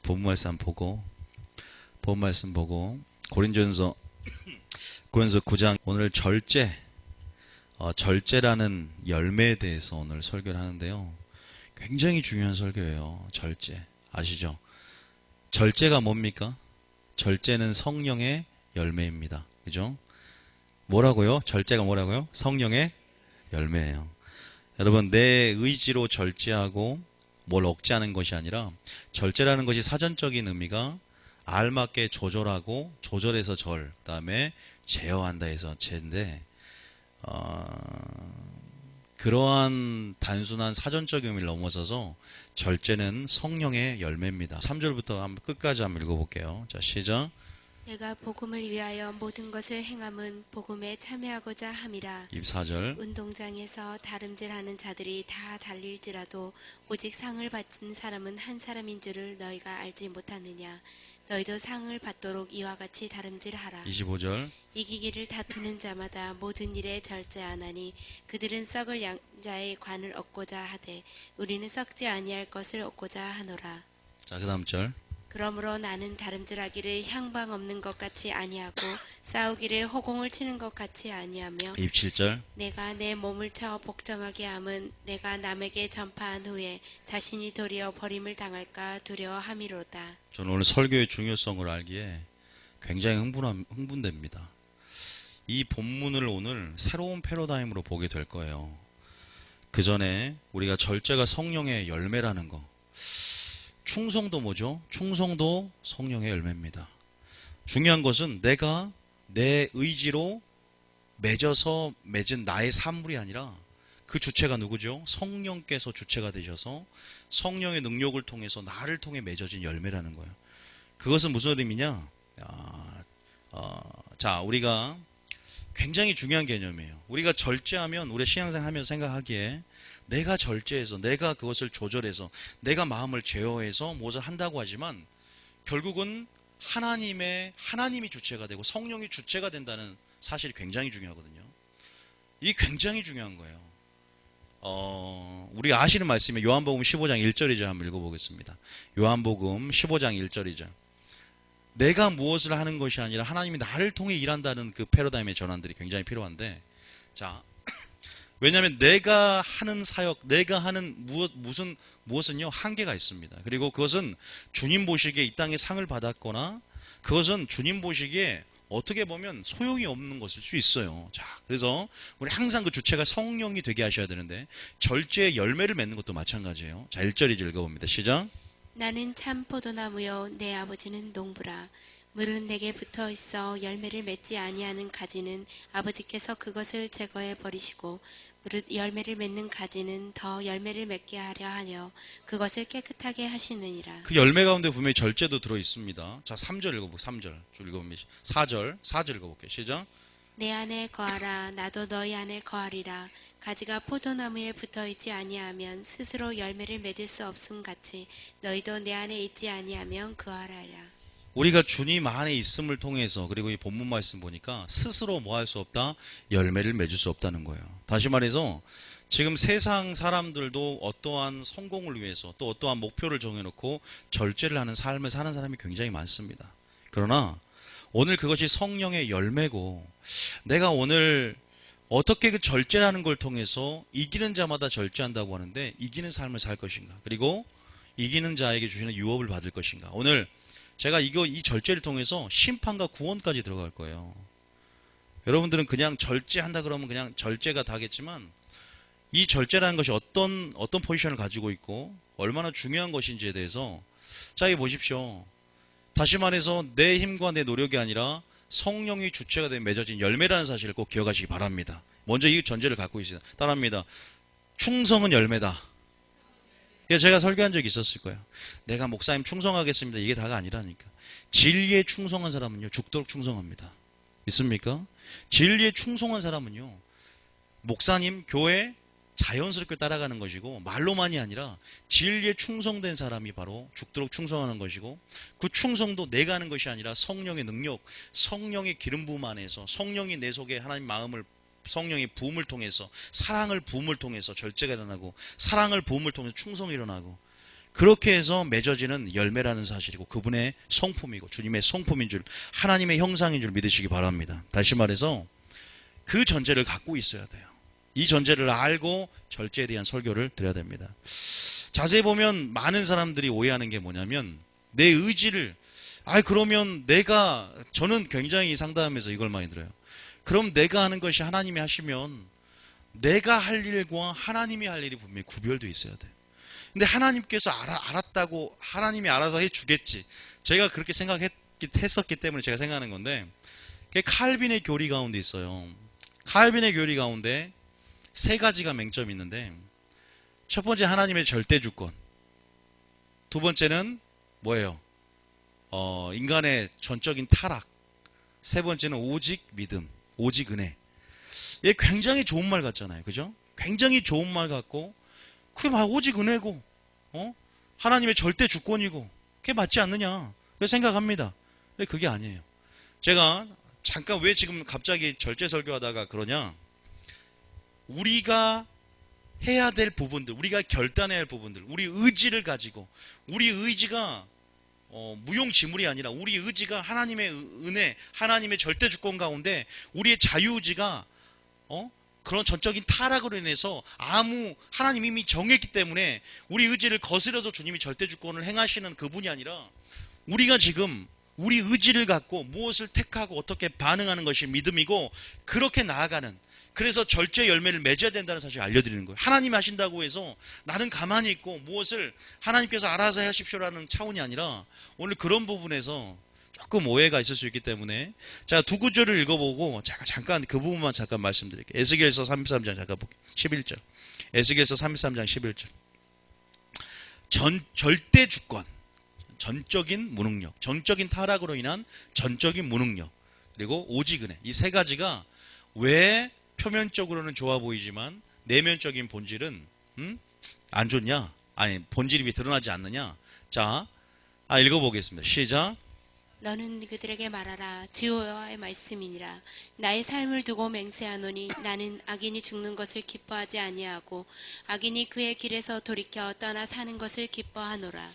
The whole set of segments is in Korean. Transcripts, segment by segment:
본문 말씀 보고 고린도전서 9장 오늘 절제라는 열매에 대해서 오늘 설교를 하는데요. 굉장히 중요한 설교예요. 절제. 아시죠? 절제가 뭡니까? 절제는 성령의 열매입니다. 그죠? 뭐라고요? 절제가 뭐라고요? 성령의 열매예요. 여러분, 내 의지로 절제하고 뭘 억제하는 것이 아니라 절제라는 것이 사전적인 의미가 알맞게 조절하고 조절해서 절, 그 다음에 제어한다 해서 제인데 그러한 단순한 사전적 의미를 넘어서서 절제는 성령의 열매입니다. 3절부터 끝까지 한번 읽어볼게요. 자, 시작. 내가 복음을 위하여 모든 것을 행함은 복음에 참여하고자 함이라. 24절. 운동장에서 다름질하는 자들이 다 달릴지라도 오직 상을 받은 사람은 한 사람인 줄을 너희가 알지 못하느냐. 너희도 상을 받도록 이와 같이 다름질하라. 25절. 이기기를 다투는 자마다 모든 일에 절제하나니 그들은 썩을 양자의 관을 얻고자 하되 우리는 썩지 아니할 것을 얻고자 하노라. 자, 그 다음 절. 그러므로 나는 다름질하기를 향방 없는 것 같이 아니하고 싸우기를 호공을 치는 것 같이 아니하며 27절. 내가 내 몸을 쳐 복종하게 함은 내가 남에게 전파한 후에 자신이 도리어 버림을 당할까 두려워함이로다. 저는 오늘 설교의 중요성을 알기에 굉장히 흥분됩니다. 이 본문을 오늘 새로운 패러다임으로 보게 될 거예요. 그 전에 우리가 절제가 성령의 열매라는 거. 충성도 뭐죠? 충성도 성령의 열매입니다. 중요한 것은 내가 내 의지로 맺어서 맺은 나의 산물이 아니라 그 주체가 누구죠? 성령께서 주체가 되셔서 성령의 능력을 통해서 나를 통해 맺어진 열매라는 거예요. 그것은 무슨 의미냐? 자, 우리가 굉장히 중요한 개념이에요. 우리가 절제하면 우리 신앙생활 하면서 생각하기에 내가 절제해서 내가 그것을 조절해서 내가 마음을 제어해서 무엇을 한다고 하지만 결국은 하나님이 주체가 되고 성령이 주체가 된다는 사실이 굉장히 중요하거든요. 이게 굉장히 중요한 거예요. 우리가 아시는 말씀이 요한복음 15장 1절이죠. 한번 읽어보겠습니다. 요한복음 15장 1절이죠. 내가 무엇을 하는 것이 아니라 하나님이 나를 통해 일한다는 그 패러다임의 전환들이 굉장히 필요한데, 자, 왜냐하면 내가 하는 사역, 내가 하는 무엇은요 한계가 있습니다. 그리고 그것은 주님 보시기에 이 땅에 상을 받았거나 그것은 주님 보시기에 어떻게 보면 소용이 없는 것일 수 있어요. 자, 그래서 우리 항상 그 주체가 성령이 되게 하셔야 되는데 절제의 열매를 맺는 것도 마찬가지예요. 자, 1절이 읽어봅니다. 시작. 나는 참 포도나무요 내 아버지는 농부라. 물은 내게 붙어 있어 열매를 맺지 아니하는 가지는 아버지께서 그것을 제거해 버리시고 무릇 열매를 맺는 가지는 더 열매를 맺게 하려 하여 그것을 깨끗하게 하시느니라. 그 열매 가운데 분명히 절제도 들어 있습니다. 자, 3절 읽어볼게요. 3절. 4절 읽어볼게요. 시작. 내 안에 거하라. 나도 너희 안에 거하리라. 가지가 포도나무에 붙어 있지 아니하면 스스로 열매를 맺을 수 없음 같이 너희도 내 안에 있지 아니하면 거하라라. 우리가 주님 안에 있음을 통해서, 그리고 이 본문 말씀 보니까 스스로 뭐 할 수 없다? 열매를 맺을 수 없다는 거예요. 다시 말해서 지금 세상 사람들도 어떠한 성공을 위해서 또 어떠한 목표를 정해놓고 절제를 하는 삶을 사는 사람이 굉장히 많습니다. 그러나 오늘 그것이 성령의 열매고, 내가 오늘 어떻게 그 절제라는 걸 통해서 이기는 자마다 절제한다고 하는데 이기는 삶을 살 것인가, 그리고 이기는 자에게 주시는 유업을 받을 것인가. 오늘 제가 이 절제를 통해서 심판과 구원까지 들어갈 거예요. 여러분들은 그냥 절제한다 그러면 그냥 절제가 다겠지만 이 절제라는 것이 어떤 포지션을 가지고 있고 얼마나 중요한 것인지에 대해서, 자, 이 보십시오. 다시 말해서 내 힘과 내 노력이 아니라 성령이 주체가 된 맺어진 열매라는 사실을 꼭 기억하시기 바랍니다. 먼저 이 전제를 갖고 있어요. 따라합니다. 충성은 열매다. 제가 설교한 적이 있었을 거예요. 내가 목사님 충성하겠습니다. 이게 다가 아니라니까. 진리에 충성한 사람은요 죽도록 충성합니다. 믿습니까? 진리에 충성한 사람은요 목사님, 교회 자연스럽게 따라가는 것이고 말로만이 아니라 진리에 충성된 사람이 바로 죽도록 충성하는 것이고, 그 충성도 내가 하는 것이 아니라 성령의 능력, 성령의 기름 부음 안에서 성령이 내 속에 하나님 마음을 성령의 부음을 통해서, 사랑을 부음을 통해서 절제가 일어나고 사랑을 부음을 통해서 충성이 일어나고, 그렇게 해서 맺어지는 열매라는 사실이고 그분의 성품이고 주님의 성품인 줄, 하나님의 형상인 줄 믿으시기 바랍니다. 다시 말해서 그 전제를 갖고 있어야 돼요. 이 전제를 알고 절제에 대한 설교를 드려야 됩니다. 자세히 보면 많은 사람들이 오해하는 게 뭐냐면 내 의지를 그러면 저는 굉장히 상담하면서 이걸 많이 들어요. 그럼 내가 하는 것이 하나님이 하시면 내가 할 일과 하나님이 할 일이 분명히 구별되어 있어야 돼요. 근데 하나님께서 알았다고 하나님이 알아서 해주겠지. 제가 그렇게 했었기 때문에 제가 생각하는 건데 그게 칼빈의 교리 가운데 있어요. 칼빈의 교리 가운데 세 가지가 맹점이 있는데 첫 번째 하나님의 절대 주권, 두 번째는 뭐예요? 인간의 전적인 타락, 세 번째는 오직 믿음, 오직 은혜. 이게 굉장히 좋은 말 같잖아요. 그죠? 굉장히 좋은 말 같고 그게 막 오직 은혜고 하나님의 절대 주권이고 그게 맞지 않느냐 그 생각합니다. 근데 그게 아니에요. 제가 잠깐 왜 지금 갑자기 절제 설교하다가 그러냐, 우리가 해야 될 부분들, 우리가 결단해야 할 부분들, 우리 의지를 가지고 우리 의지가 무용지물이 아니라 우리 의지가 하나님의 은혜, 하나님의 절대 주권 가운데 우리의 자유의지가 그런 전적인 타락으로 인해서 하나님이 이미 정했기 때문에 우리 의지를 거스려서 주님이 절대 주권을 행하시는 그분이 아니라 우리가 지금 우리 의지를 갖고 무엇을 택하고 어떻게 반응하는 것이 믿음이고 그렇게 나아가는, 그래서 절제 열매를 맺어야 된다는 사실을 알려드리는 거예요. 하나님이 하신다고 해서 나는 가만히 있고 무엇을 하나님께서 알아서 하십시오라는 차원이 아니라 오늘 그런 부분에서 조금 오해가 있을 수 있기 때문에 자, 두 구절을 읽어보고 잠깐 그 부분만 잠깐 말씀드릴게요. 에스겔서 33장 잠깐 볼게요. 11절. 에스겔서 33장 11절. 절대 주권, 전적인 무능력, 전적인 타락으로 인한 전적인 무능력, 그리고 오직 은혜. 이 세 가지가 왜 표면적으로는 좋아 보이지만 내면적인 본질은 안 좋냐? 아니, 본질이 왜 드러나지 않느냐? 자, 읽어보겠습니다. 시작. 너는 그들에게 말하라. 주 여호와의 말씀이니라. 나의 삶을 두고 맹세하노니 나는 악인이 죽는 것을 기뻐하지 아니하고 악인이 그의 길에서 돌이켜 떠나 사는 것을 기뻐하노라.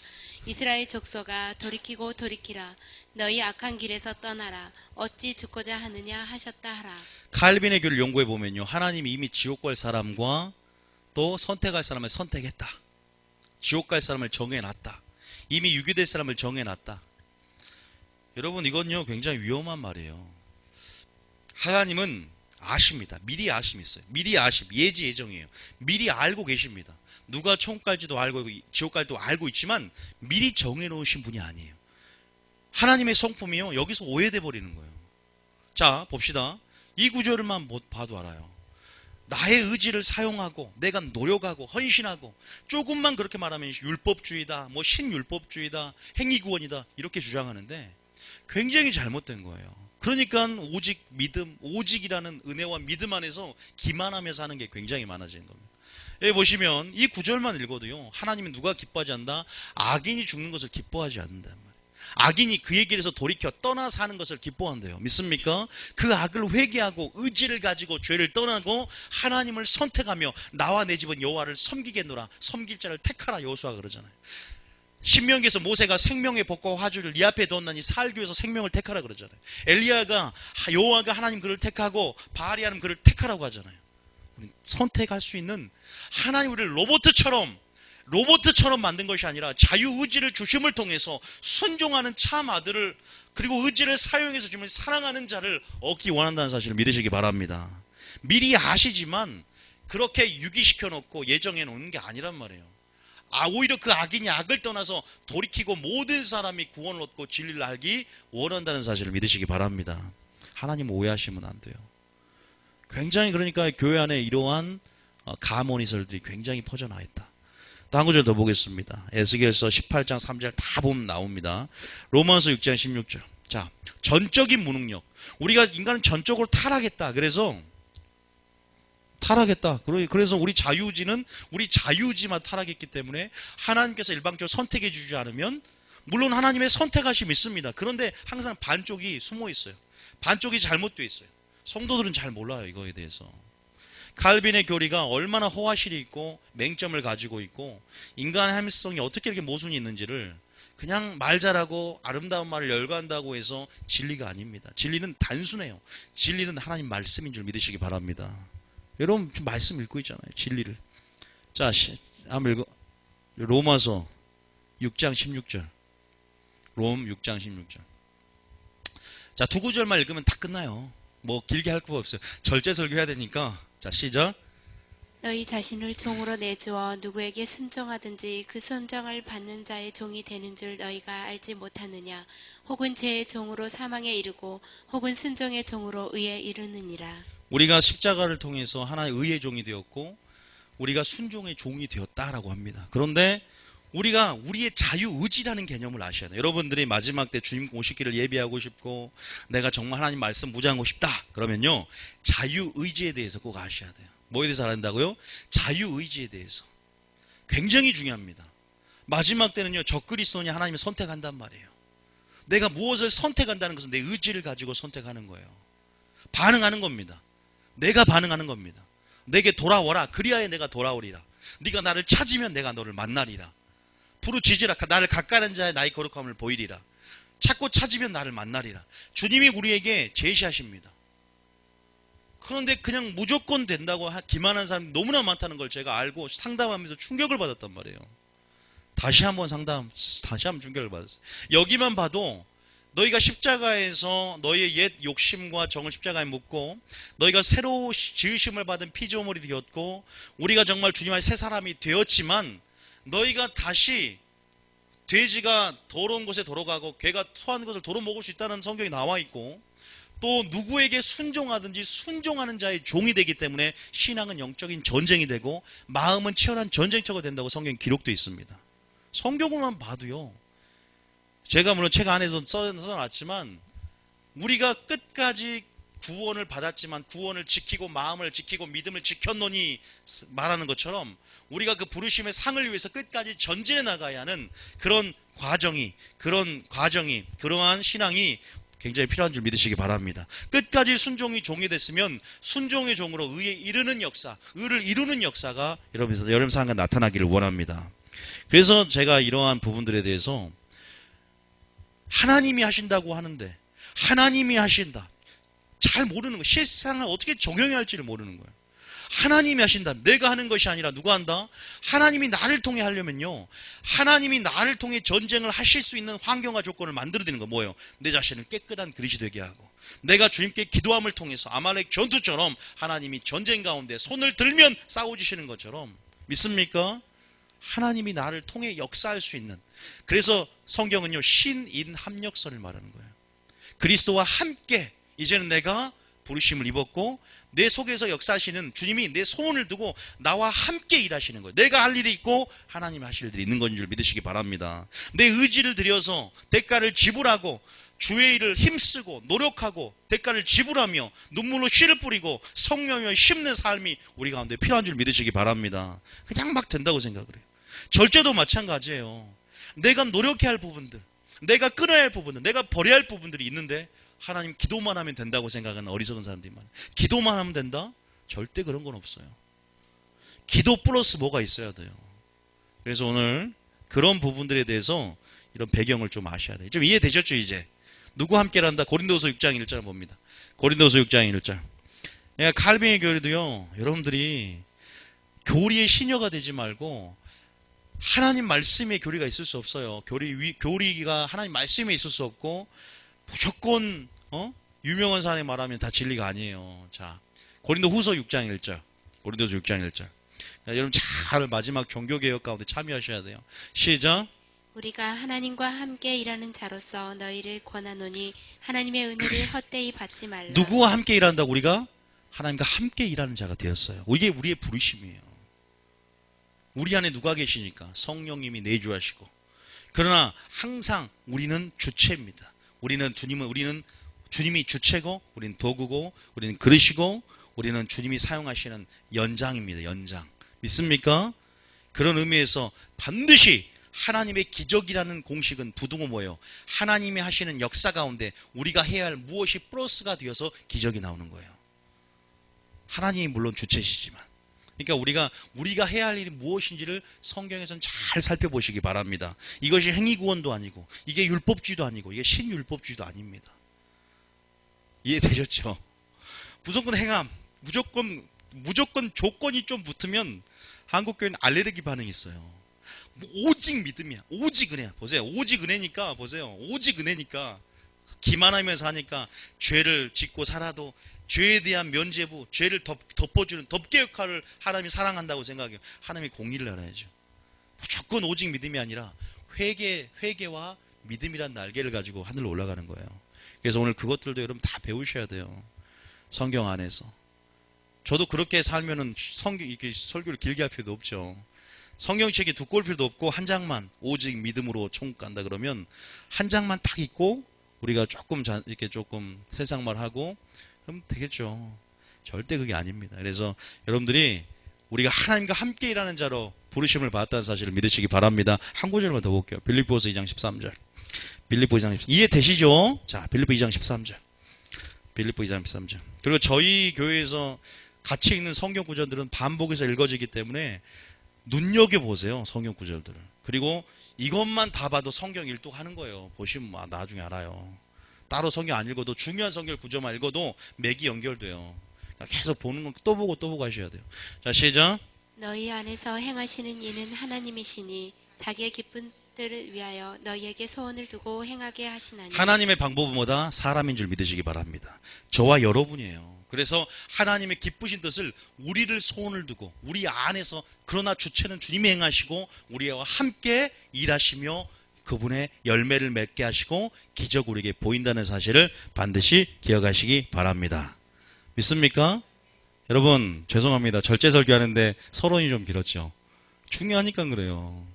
이스라엘 족속아, 돌이키고 돌이키라. 너희 악한 길에서 떠나라. 어찌 죽고자 하느냐 하셨다 하라. 칼빈의 교를 연구해 보면요, 하나님이 이미 지옥 갈 사람과 또 선택할 사람을 선택했다. 지옥 갈 사람을 정해놨다. 이미 유기될 사람을 정해놨다. 여러분, 이건요 굉장히 위험한 말이에요. 하나님은 아십니다. 미리 아심이 있어요. 미리 아심, 예지 예정이에요. 미리 알고 계십니다. 누가 천국 갈지도 알고 지옥 갈지도 알고 있지만 미리 정해놓으신 분이 아니에요. 하나님의 성품이요 여기서 오해돼 버리는 거예요. 자, 봅시다. 이 구절만 봐도 알아요. 나의 의지를 사용하고 내가 노력하고 헌신하고 조금만 그렇게 말하면 율법주의다, 뭐 신율법주의다, 행위구원이다 이렇게 주장하는데 굉장히 잘못된 거예요. 그러니까 오직 믿음, 오직이라는 은혜와 믿음 안에서 기만하면서 하는 게 굉장히 많아지는 겁니다. 여기 보시면 이 구절만 읽어도요, 하나님은 누가 기뻐하지 않는다? 악인이 죽는 것을 기뻐하지 않는단 말이에요. 악인이 그의 길에서 돌이켜 떠나 사는 것을 기뻐한대요. 믿습니까? 그 악을 회개하고 의지를 가지고 죄를 떠나고 하나님을 선택하며 나와 내 집은 여호와를 섬기겠노라. 섬길 자를 택하라. 여호수아가 그러잖아요. 신명기에서 모세가 생명의 복과 화주를 네 앞에 두었나니 살기 위해서 생명을 택하라 그러잖아요. 엘리야가 여호와가 하나님 그를 택하고 바알이 하나님 그를 택하라고 하잖아요. 우리는 선택할 수 있는, 하나님 우리를 로봇처럼 만든 것이 아니라 자유의지를 주심을 통해서 순종하는 참 아들을, 그리고 의지를 사용해서 주님을 사랑하는 자를 얻기 원한다는 사실을 믿으시기 바랍니다. 미리 아시지만 그렇게 유기시켜 놓고 예정해 놓는 게 아니란 말이에요. 오히려 그 악인이 악을 떠나서 돌이키고 모든 사람이 구원을 얻고 진리를 알기 원한다는 사실을 믿으시기 바랍니다. 하나님 오해하시면 안 돼요. 굉장히, 그러니까 교회 안에 이러한 가모니설들이 굉장히 퍼져나 있다. 또 한 구절 더 보겠습니다. 에스겔서 18장 3절 다 보면 나옵니다. 로마서 6장 16절. 자, 전적인 무능력. 우리가 인간은 전적으로 타락했다. 그래서 우리 자유의지만 타락했기 때문에 하나님께서 일방적으로 선택해 주지 않으면, 물론 하나님의 선택하심이 있습니다. 그런데 항상 반쪽이 숨어 있어요. 반쪽이 잘못되어 있어요. 성도들은 잘 몰라요, 이거에 대해서. 칼빈의 교리가 얼마나 허화실이 있고 맹점을 가지고 있고 인간의 합리성이 어떻게 이렇게 모순이 있는지를 그냥 말 잘하고 아름다운 말을 열거한다고 해서 진리가 아닙니다. 진리는 단순해요. 진리는 하나님 말씀인 줄 믿으시기 바랍니다. 여러분 말씀 읽고 있잖아요. 진리를. 자, 한번 읽어. 로마서 6장 16절. 롬 6장 16절. 자, 두 구절만 읽으면 다 끝나요. 뭐 길게 할 거 없어요. 절제설교 해야 되니까. 자, 시작. 너희 자신을 종으로 내주어 누구에게 순종하든지 그 순종을 받는 자의 종이 되는 줄 너희가 알지 못하느냐. 혹은 죄의 종으로 사망에 이르고 혹은 순종의 종으로 의에 이르느니라. 우리가 십자가를 통해서 하나의 의의 종이 되었고 우리가 순종의 종이 되었다라고 합니다. 그런데 우리가 우리의 자유의지라는 개념을 아셔야 돼요. 여러분들이 마지막 때 주님 오시기를 예비하고 싶고 내가 정말 하나님 말씀 묵상하고 싶다 그러면요, 자유의지에 대해서 꼭 아셔야 돼요. 뭐에 대해서 알아야 한다고요? 자유의지에 대해서. 굉장히 중요합니다. 마지막 때는요, 적그리스도니 하나님을 선택한단 말이에요. 내가 무엇을 선택한다는 것은 내 의지를 가지고 선택하는 거예요. 반응하는 겁니다. 내가 반응하는 겁니다. 내게 돌아오라. 그리하여 내가 돌아오리라. 네가 나를 찾으면 내가 너를 만나리라. 부르짖으라. 나를 가까이하는 자의 나의 거룩함을 보이리라. 찾고 찾으면 나를 만나리라. 주님이 우리에게 제시하십니다. 그런데 그냥 무조건 된다고 기만한 사람이 너무나 많다는 걸 제가 알고 상담하면서 충격을 받았단 말이에요. 다시 한번 충격을 받았어요. 여기만 봐도 너희가 십자가에서 너희의 옛 욕심과 정을 십자가에 묻고 너희가 새로 지으심을 받은 피조물이 되었고 우리가 정말 주님 안에 새 사람이 되었지만 너희가 다시 돼지가 더러운 곳에 돌아가고 개가 토한 것을 도로 먹을 수 있다는 성경이 나와 있고 또 누구에게 순종하든지 순종하는 자의 종이 되기 때문에 신앙은 영적인 전쟁이 되고 마음은 치열한 전쟁터가 된다고 성경에 기록되어 있습니다. 성경만 봐도요, 제가 물론 책 안에서 써놨지만 우리가 끝까지 구원을 받았지만 구원을 지키고 마음을 지키고 믿음을 지켰노니 말하는 것처럼 우리가 그 부르심의 상을 위해서 끝까지 전진해 나가야 하는 그런 과정이 그러한 신앙이 굉장히 필요한 줄 믿으시기 바랍니다. 끝까지 순종이 종이 됐으면 순종의 종으로 의에 이르는 역사, 의를 이루는 역사가 여러분 삶에 나타나기를 원합니다. 그래서 제가 이러한 부분들에 대해서 하나님이 하신다고 하는데 하나님이 하신다. 잘 모르는 거예요. 실상을 어떻게 적용해야 할지를 모르는 거예요. 하나님이 하신다. 내가 하는 것이 아니라 누가 한다? 하나님이 나를 통해 하려면요, 하나님이 나를 통해 전쟁을 하실 수 있는 환경과 조건을 만들어드리는 거 뭐예요? 내 자신을 깨끗한 그릇이 되게 하고 내가 주님께 기도함을 통해서 아말렉 전투처럼 하나님이 전쟁 가운데 손을 들면 싸워주시는 것처럼 믿습니까? 하나님이 나를 통해 역사할 수 있는, 그래서 성경은요 신인 합력선을 말하는 거예요. 그리스도와 함께 이제는 내가 부르심을 입었고 내 속에서 역사하시는 주님이 내 소원을 두고 나와 함께 일하시는 거예요. 내가 할 일이 있고 하나님이 하실 일이 있는 건 줄 믿으시기 바랍니다. 내 의지를 들여서 대가를 지불하고 주의 일을 힘쓰고 노력하고 대가를 지불하며 눈물로 씨를 뿌리고 성령을 심는 삶이 우리 가운데 필요한 줄 믿으시기 바랍니다. 그냥 막 된다고 생각을 해요. 절제도 마찬가지예요. 내가 노력해야 할 부분들, 내가 끊어야 할 부분들, 내가 버려야 할 부분들이 있는데 하나님 기도만 하면 된다고 생각하는 어리석은 사람들이 많아요. 기도만 하면 된다? 절대 그런 건 없어요. 기도 플러스 뭐가 있어야 돼요. 그래서 오늘 그런 부분들에 대해서 이런 배경을 좀 아셔야 돼요. 좀 이해되셨죠 이제? 누구 함께란다? 고린도서 6장 1절 봅니다. 고린도서 6장 1절. 칼빈의 교리도요, 여러분들이 교리의 시녀가 되지 말고 하나님 말씀의 교리가 있을 수 없어요. 교리가 하나님 말씀에 있을 수 없고 무조건 유명한 사람이 말하면 다 진리가 아니에요. 자, 고린도후서 6장 1절. 고린도서 6장 1절. 여러분 잘 마지막 종교개혁 가운데 참여하셔야 돼요. 시작. 우리가 하나님과 함께 일하는 자로서 너희를 권하노니 하나님의 은혜를 헛되이 받지 말라. 누구와 함께 일한다고? 우리가 하나님과 함께 일하는 자가 되었어요. 이게 우리의 부르심이에요. 우리 안에 누가 계시니까? 성령님이 내주하시고. 그러나 항상 우리는 주체입니다. 우리는 주님이 주체고 우리는 도구고 우리는 그릇이고 우리는 주님이 사용하시는 연장입니다. 연장. 믿습니까? 그런 의미에서 반드시 하나님의 기적이라는 공식은 부등호 뭐예요? 하나님이 하시는 역사 가운데 우리가 해야 할 무엇이 플러스가 되어서 기적이 나오는 거예요. 하나님이 물론 주체시지만. 그러니까 우리가 해야 할 일이 무엇인지를 성경에서는 잘 살펴보시기 바랍니다. 이것이 행위구원도 아니고 이게 율법주의도 아니고 이게 신율법주의도 아닙니다. 이해되셨죠? 무조건 행함, 무조건 조건이 좀 붙으면 한국교회는 알레르기 반응이 있어요. 뭐 오직 믿음이야. 오직 은혜야. 보세요. 오직 은혜니까 보세요. 오직 은혜니까 기만하면서 하니까 죄를 짓고 살아도 죄에 대한 면죄부, 죄를 덮어주는 덮개 역할을 하나님이 사랑한다고 생각해요. 하나님이 공의를 알아야죠. 무조건 오직 믿음이 아니라 회개와 믿음이란 날개를 가지고 하늘로 올라가는 거예요. 그래서 오늘 그것들도 여러분 다 배우셔야 돼요. 성경 안에서. 저도 그렇게 살면은 이렇게 설교를 길게 할 필요도 없죠. 성경책이 두꺼울 필요도 없고 한 장만 오직 믿음으로 총 간다 그러면 한 장만 딱 읽고 우리가 이렇게 조금 세상말 하고 그럼 되겠죠. 절대 그게 아닙니다. 그래서 여러분들이 우리가 하나님과 함께 일하는 자로 부르심을 받았다는 사실을 믿으시기 바랍니다. 한 구절만 더 볼게요. 빌립보서 2장 13절. 빌립보 2장 13절. 이해되시죠? 자, 빌립보 2장 13절. 빌립보 2장 13절. 그리고 저희 교회에서 같이 읽는 성경 구절들은 반복해서 읽어지기 때문에 눈여겨보세요. 성경 구절들을. 그리고 이것만 다 봐도 성경 일독하는 거예요. 보시면 나중에 알아요. 따로 성경 안 읽어도 중요한 성경 구절만 읽어도 맥이 연결돼요. 계속 보는 건 또 보고 하셔야 돼요. 자, 시작. 너희 안에서 행하시는 이는 하나님이시니 자기의 기쁜 뜻을 위하여 너희에게 소원을 두고 행하게 하시나니. 하나님의 방법은 뭐다? 사람인 줄 믿으시기 바랍니다. 저와 여러분이에요. 그래서 하나님의 기쁘신 뜻을 우리를 소원을 두고 우리 안에서, 그러나 주체는 주님이 행하시고 우리와 함께 일하시며 그분의 열매를 맺게 하시고 기적 우리에게 보인다는 사실을 반드시 기억하시기 바랍니다. 믿습니까? 여러분 죄송합니다. 절제 설교하는데 서론이 좀 길었죠. 중요하니까 그래요.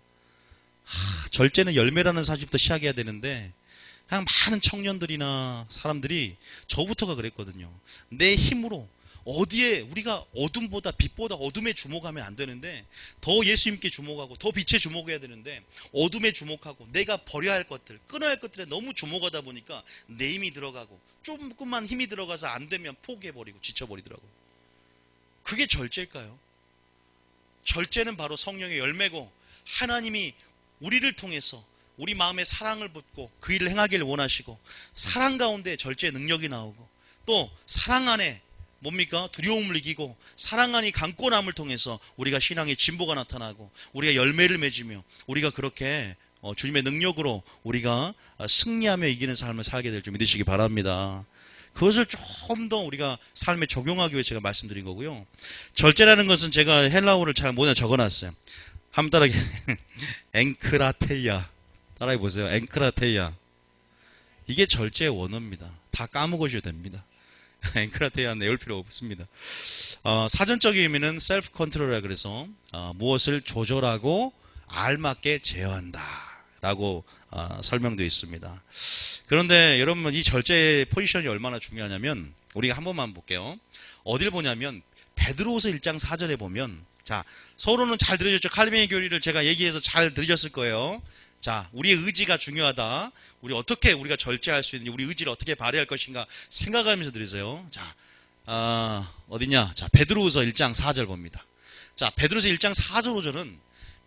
절제는 열매라는 사실부터 시작해야 되는데 그냥 많은 청년들이나 사람들이 저부터가 그랬거든요. 내 힘으로 어디에 우리가 어둠보다 빛보다 어둠에 주목하면 안 되는데 더 예수님께 주목하고 더 빛에 주목해야 되는데 어둠에 주목하고 내가 버려야 할 것들, 끊어야 할 것들에 너무 주목하다 보니까 내 힘이 들어가고 조금만 힘이 들어가서 안 되면 포기해버리고 지쳐버리더라고요. 그게 절제일까요? 절제는 바로 성령의 열매고 하나님이 우리를 통해서 우리 마음에 사랑을 붓고 그 일을 행하기를 원하시고 사랑 가운데 절제의 능력이 나오고 또 사랑 안에 뭡니까? 두려움을 이기고 사랑 안이 강권함을 통해서 우리가 신앙의 진보가 나타나고 우리가 열매를 맺으며 우리가 그렇게 주님의 능력으로 우리가 승리하며 이기는 삶을 살게 될 줄 믿으시기 바랍니다. 그것을 좀 더 우리가 삶에 적용하기 위해 제가 말씀드린 거고요. 절제라는 것은 제가 헬라어를 잘 못해 적어놨어요. 한번 따라해. 앵크라테이아. 따라해 보세요. 앵크라테이아. 이게 절제의 원어입니다. 다 까먹으셔도 됩니다. 앵크라테이아는 외울 필요 없습니다. 사전적인 의미는 셀프 컨트롤이라 그래서 무엇을 조절하고 알맞게 제어한다 라고 설명되어 있습니다. 그런데 여러분 이 절제의 포지션이 얼마나 중요하냐면 우리가 한 번만 볼게요. 어딜 보냐면 베드로후서 1장 4절에 보면, 자, 서로는 잘 들으셨죠? 칼빈의 교리를 제가 얘기해서 잘 들으셨을 거예요. 자, 우리의 의지가 중요하다. 우리 어떻게 우리가 절제할 수 있는지, 우리 의지를 어떻게 발휘할 것인가 생각하면서 들으세요. 자, 어디냐? 자, 베드로후서 1장 4절 봅니다. 자, 베드로후서 1장 4절 5절은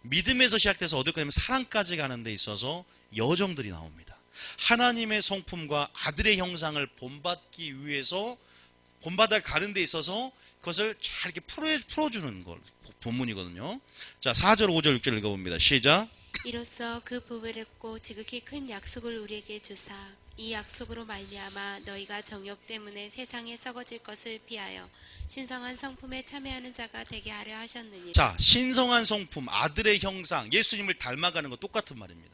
믿음에서 시작돼서 어딜 가냐면 사랑까지 가는 데 있어서 여정들이 나옵니다. 하나님의 성품과 아들의 형상을 본받기 위해서 본받아 가는 데 있어서 그것을 잘 이렇게 풀어주는 걸 본문이거든요. 자, 4절, 5절, 6절 읽어봅니다. 시작. 이로써 그 보배롭고 지극히 큰 약속을 우리에게 주사 이 약속으로 말미암아 너희가 정욕 때문에 세상에 썩어질 것을 피하여 신성한 성품에 참여하는 자가 되게 하려 하셨느니라. 자, 신성한 성품, 아들의 형상, 예수님을 닮아가는 거 똑같은 말입니다.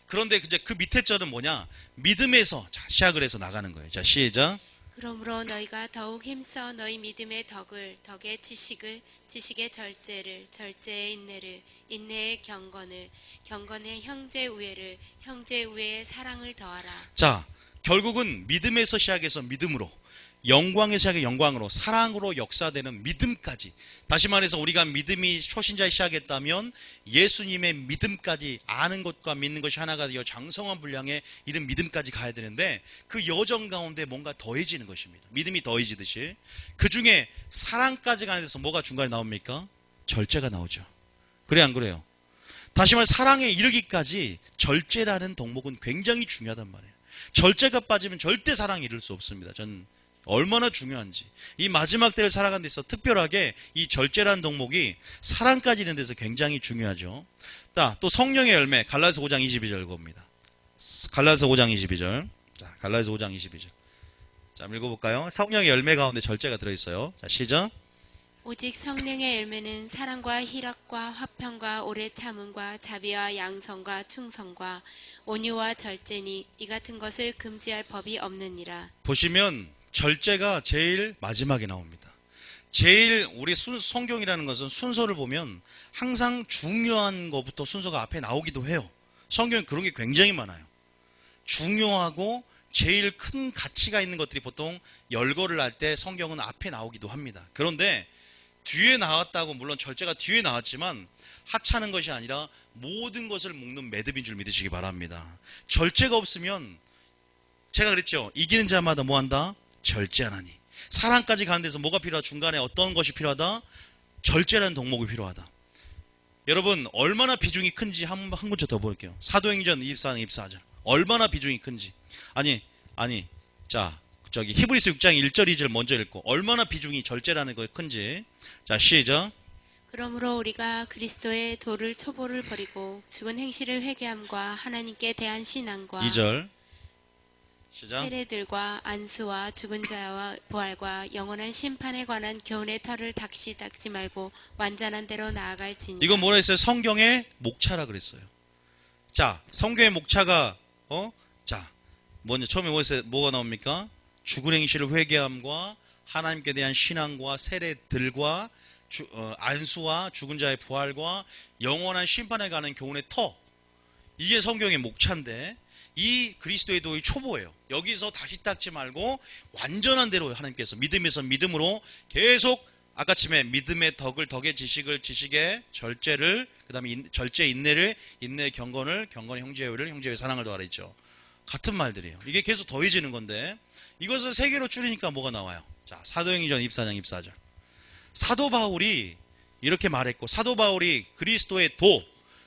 그런데 이제 그 밑에 절은 뭐냐? 믿음에서 자, 시작을 해서 나가는 거예요. 자, 시작. 그러므로 너희가 더욱 힘써 너희 믿음의 덕을, 덕의 지식을, 지식의 절제를, 절제의 인내를, 인내의 경건을, 경건의 형제 우애를, 형제 우애의 사랑을 더하라. 자, 결국은 믿음에서 시작해서 믿음으로, 영광의 시작의 영광으로 사랑으로 역사되는 믿음까지, 다시 말해서 우리가 믿음이 초신자에 시작했다면 예수님의 믿음까지 아는 것과 믿는 것이 하나가 되어 장성한 분량의 이런 믿음까지 가야 되는데 그 여정 가운데 뭔가 더해지는 것입니다. 믿음이 더해지듯이 그 중에 사랑까지 가는 데서 뭐가 중간에 나옵니까? 절제가 나오죠. 그래 안 그래요? 다시 말해 사랑에 이르기까지 절제라는 덕목은 굉장히 중요하단 말이에요. 절제가 빠지면 절대 사랑에 이를 수 없습니다. 전 얼마나 중요한지 이 마지막 때를 살아가는 데서 특별하게 이 절제라는 덕목이 사랑까지 이르는 데서 굉장히 중요하죠. 또 성령의 열매 갈라디아서 5장 22절 봅니다. 갈라디아서 5장 22절. 자, 갈라디아서 5장 22절. 자, 읽어볼까요? 성령의 열매 가운데 절제가 들어있어요. 자, 시작. 오직 성령의 열매는 사랑과 희락과 화평과 오래 참음과 자비와 양성과 충성과 온유와 절제니 이 같은 것을 금지할 법이 없느니라. 보시면 절제가 제일 마지막에 나옵니다. 제일 우리 성경이라는 것은 순서를 보면 항상 중요한 것부터 순서가 앞에 나오기도 해요. 성경에 그런 게 굉장히 많아요. 중요하고 제일 큰 가치가 있는 것들이 보통 열거를 할 때 성경은 앞에 나오기도 합니다. 그런데 뒤에 나왔다고 물론 절제가 뒤에 나왔지만 하찮은 것이 아니라 모든 것을 묶는 매듭인 줄 믿으시기 바랍니다. 절제가 없으면 제가 그랬죠. 이기는 자마다 뭐한다? 절제하나니. 사랑까지 가는 데서 뭐가 필요하다? 중간에 어떤 것이 필요하다? 절제라는 덕목이 필요하다. 여러분 얼마나 비중이 큰지 한 군절 더 볼게요. 사도행전 24장 24절. 얼마나 비중이 큰지. 자 저기 히브리서 6장 1절 2절 먼저 읽고 얼마나 비중이 절제라는 거 큰지. 자 시작. 그러므로 우리가 그리스도의 도를 초보를 버리고 죽은 행실을 회개함과 하나님께 대한 신앙과 2절 시작. 세례들과 안수와 죽은 자와 부활과 영원한 심판에 관한 교훈의 털을 닦지 말고 완전한 대로 나아갈지니. 이건 뭐라 했어요? 성경의 목차라 그랬어요. 자, 성경의 목차가 자, 먼저 처음에 뭐가 나옵니까? 죽은 행실을 회개함과 하나님께 대한 신앙과 세례들과 안수와 죽은 자의 부활과 영원한 심판에 가는 교훈의 터. 이게 성경의 목차인데 이 그리스도의 도의 초보예요. 여기서 다시 닦지 말고 완전한 대로 하나님께서 믿음에서 믿음으로 계속 아까침에 믿음의 덕의 지식을 지식의 절제를 그 다음에 절제 인내를 인내의 경건을 경건의 형제를 형제의 사랑을 더하라 했죠. 같은 말들이에요. 이게 계속 더해지는 건데 이것을 세 개로 줄이니까 뭐가 나와요? 자, 사도행전 24장 24절. 사도 바울이 이렇게 말했고 사도 바울이 그리스도의 도,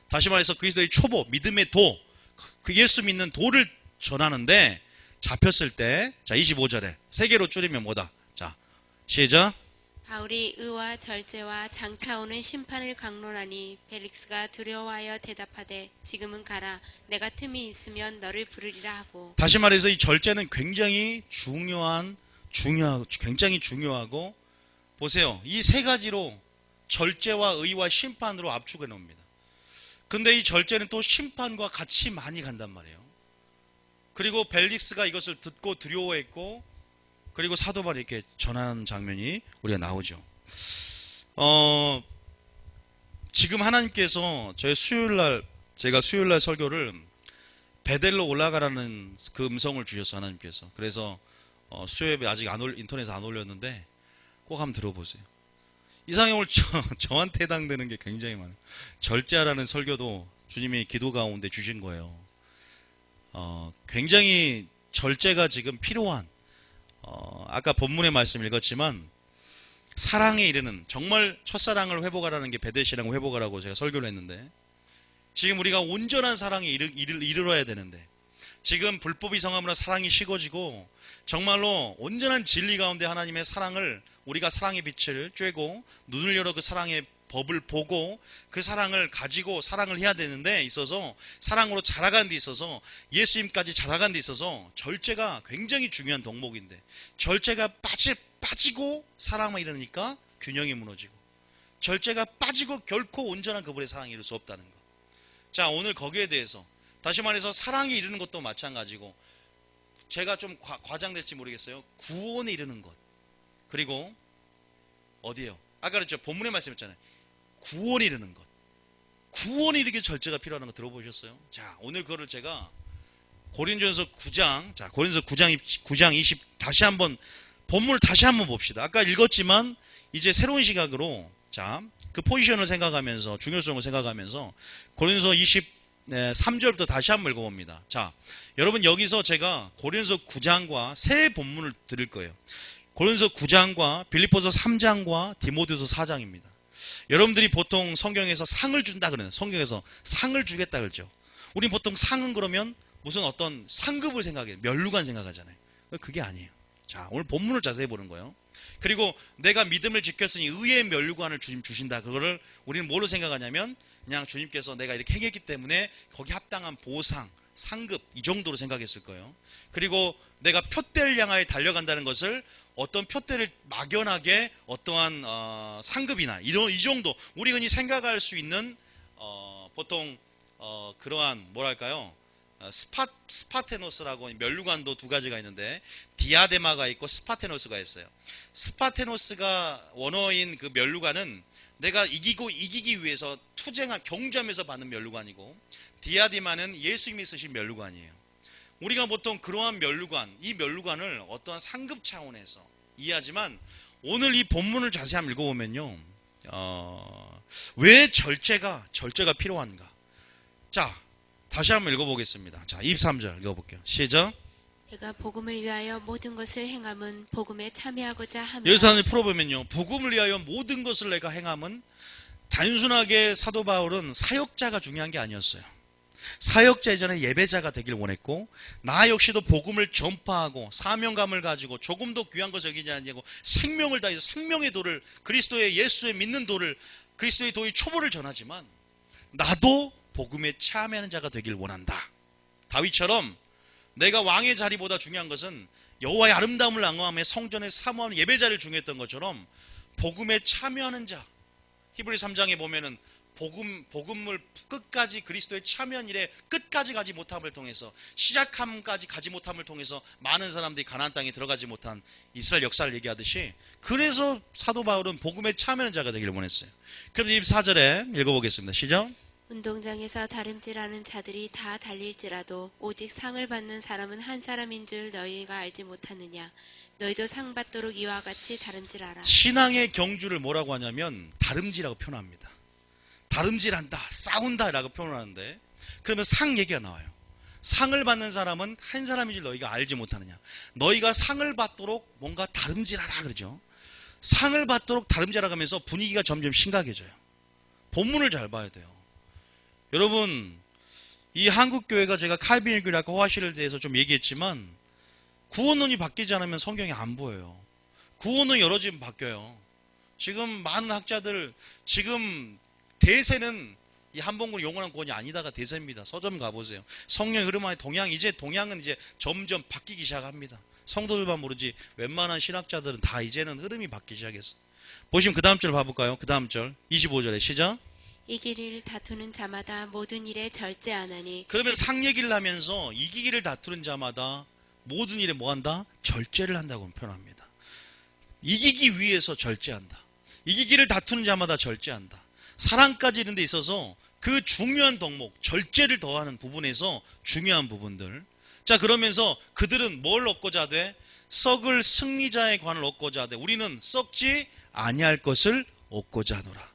다시 말해서 그리스도의 초보, 믿음의 도, 그 예수 믿는 도를 전하는데 잡혔을 때, 자 25절에 세 개로 줄이면 뭐다? 자 시작. 바울이 의와 절제와 장차 오는 심판을 강론하니 벨릭스가 두려워하여 대답하되 지금은 가라 내가 틈이 있으면 너를 부르리라 하고. 다시 말해서 이 절제는 굉장히 굉장히 중요하고 보세요. 이 세 가지로 절제와 의와 심판으로 압축해 놓습니다. 근데 이 절제는 또 심판과 같이 많이 간단 말이에요. 그리고 벨릭스가 이것을 듣고 두려워했고 그리고 사도 바울이 이렇게 전하는 장면이 우리가 나오죠. 지금 하나님께서 제가 수요일날 설교를 베델로 올라가라는 그 음성을 주셨어 하나님께서. 그래서 수요일에 아직 인터넷에 안 올렸는데 꼭 한번 들어보세요. 이상형을 저한테 해당되는 게 굉장히 많아요. 절제하라는 설교도 주님이 기도 가운데 주신 거예요. 굉장히 절제가 지금 필요한 아까 본문의 말씀 읽었지만 사랑에 이르는 정말 첫사랑을 회복하라는 게 베델 신앙을 회복하라고 제가 설교를 했는데 지금 우리가 온전한 사랑에 이르러야 되는데 지금 불법이 성함으로 사랑이 식어지고 정말로 온전한 진리 가운데 하나님의 사랑을 우리가 사랑의 빛을 쬐고 눈을 열어 그 사랑의 법을 보고 그 사랑을 가지고 사랑을 해야 되는데 있어서 사랑으로 자라가는 데 있어서 예수님까지 자라가는 데 있어서 절제가 굉장히 중요한 덕목인데 절제가 빠지고 사랑만 이르니까 균형이 무너지고 절제가 빠지고 결코 온전한 그분의 사랑이 이룰 수 없다는 것. 자 오늘 거기에 대해서 다시 말해서 사랑이 이르는 것도 마찬가지고 제가 좀 과장될지 모르겠어요. 구원에 이르는 것 그리고 어디에요? 아까 그랬죠. 본문에 말씀했잖아요. 구원에 이르는 것. 구원에 이르게 절제가 필요하다는 거 들어보셨어요? 자, 오늘 그거를 제가 고린도전서 9장 20 다시 한번 본문을 다시 한번 봅시다. 아까 읽었지만 이제 새로운 시각으로 자, 그 포지션을 생각하면서 중요성을 생각하면서 고린도서 23절부터 다시 한번 읽어봅니다. 자, 여러분 여기서 제가 고린도서 9장과 세 본문을 드릴 거예요. 고린도서 9장과 빌립보서 3장과 디모데후서 4장입니다. 여러분들이 보통 성경에서 상을 준다 그러는 성경에서 상을 주겠다 그러죠. 우린 보통 상은 그러면 무슨 어떤 상급을 생각해요. 면류관 생각하잖아요. 그게 아니에요. 자, 오늘 본문을 자세히 보는 거예요. 그리고 내가 믿음을 지켰으니 의의 면류관을 주님 주신다. 그거를 우리는 뭘로 생각하냐면 그냥 주님께서 내가 이렇게 행했기 때문에 거기 합당한 보상, 상급 이 정도로 생각했을 거예요. 그리고 내가 표대를 향하여 달려간다는 것을 어떤 표대를 막연하게 어떠한 상급이나 이 정도 우리 흔히 생각할 수 있는 보통 그러한 뭐랄까요? 스파테노스라고 면류관도 두 가지가 있는데 디아데마가 있고 스파테노스가 있어요. 스파테노스가 원어인 그 면류관은 내가 이기기 위해서 투쟁한 경주하면서 받는 면류관이고 디아데마는 예수님이 쓰신 면류관이에요. 우리가 보통 그러한 면류관, 이 면류관을 어떠한 상급 차원에서 이해하지만 오늘 이 본문을 자세히 한번 읽어보면요. 왜 절제가 필요한가? 자, 다시 한번 읽어보겠습니다. 자, 23절 읽어볼게요. 시작. 내가 복음을 위하여 모든 것을 행함은 복음에 참여하고자 함이라. 여기서 한번 풀어보면요. 복음을 위하여 모든 것을 내가 행함은 단순하게 사도 바울은 사역자가 중요한 게 아니었어요. 사역자 이전에 예배자가 되길 원했고 나 역시도 복음을 전파하고 사명감을 가지고 조금도 귀한 것을 여기지 아니하고 생명을 다해서 생명의 도를 그리스도의 예수의 믿는 도를 그리스도의 도의 초보를 전하지만 나도 복음에 참여하는 자가 되길 원한다. 다윗처럼 내가 왕의 자리보다 중요한 것은 여호와의 아름다움을 앙호하며 성전에 사모하는 예배자를 중요했던 것처럼 복음에 참여하는 자 히브리 3장에 보면은 복음을 끝까지 그리스도의 참여한 일에 끝까지 가지 못함을 통해서 시작함까지 가지 못함을 통해서 많은 사람들이 가나안 땅에 들어가지 못한 이스라엘 역사를 얘기하듯이 그래서 사도 바울은 복음에 참여하는 자가 되기를 원했어요. 그럼 24절에 읽어보겠습니다. 시작. 운동장에서 다름질하는 자들이 다 달릴지라도 오직 상을 받는 사람은 한 사람인 줄 너희가 알지 못하느냐. 너희도 상 받도록 이와 같이 다름질하라. 신앙의 경주를 뭐라고 하냐면 다름질이라고 표현합니다. 다름질한다, 싸운다라고 표현하는데 그러면 상 얘기가 나와요. 상을 받는 사람은 한 사람인 줄 너희가 알지 못하느냐. 너희가 상을 받도록 뭔가 다름질하라 그러죠. 상을 받도록 다름질하라 하면서 분위기가 점점 심각해져요. 본문을 잘 봐야 돼요. 여러분, 이 한국교회가 제가 칼빈일교회나 호화시를 대해서 좀 얘기했지만 구원론이 바뀌지 않으면 성경이 안 보여요. 구원론 열어지면 바뀌어요. 지금 많은 학자들 지금 대세는 이 한봉군 영원한 구원이 아니다가 대세입니다. 서점 가보세요. 성령의 흐름 안에 동양은 이제 점점 바뀌기 시작합니다. 성도들만 모르지 웬만한 신학자들은 다 이제는 흐름이 바뀌기 시작했어. 보시면 그 다음 절 봐볼까요? 그 다음 절 25절에 시작. 이기기를 다투는 자마다 모든 일에 절제하나니. 그러면 상 얘기를 하면서 이기기를 다투는 자마다 모든 일에 뭐한다? 절제를 한다고 표현합니다. 이기기 위해서 절제한다. 이기기를 다투는 자마다 절제한다. 사랑까지 이런 데 있어서 그 중요한 덕목, 절제를 더하는 부분에서 중요한 부분들. 자, 그러면서 그들은 뭘 얻고자 하되? 썩을 승리자의 관을 얻고자 하되 우리는 썩지 아니할 것을 얻고자 하노라.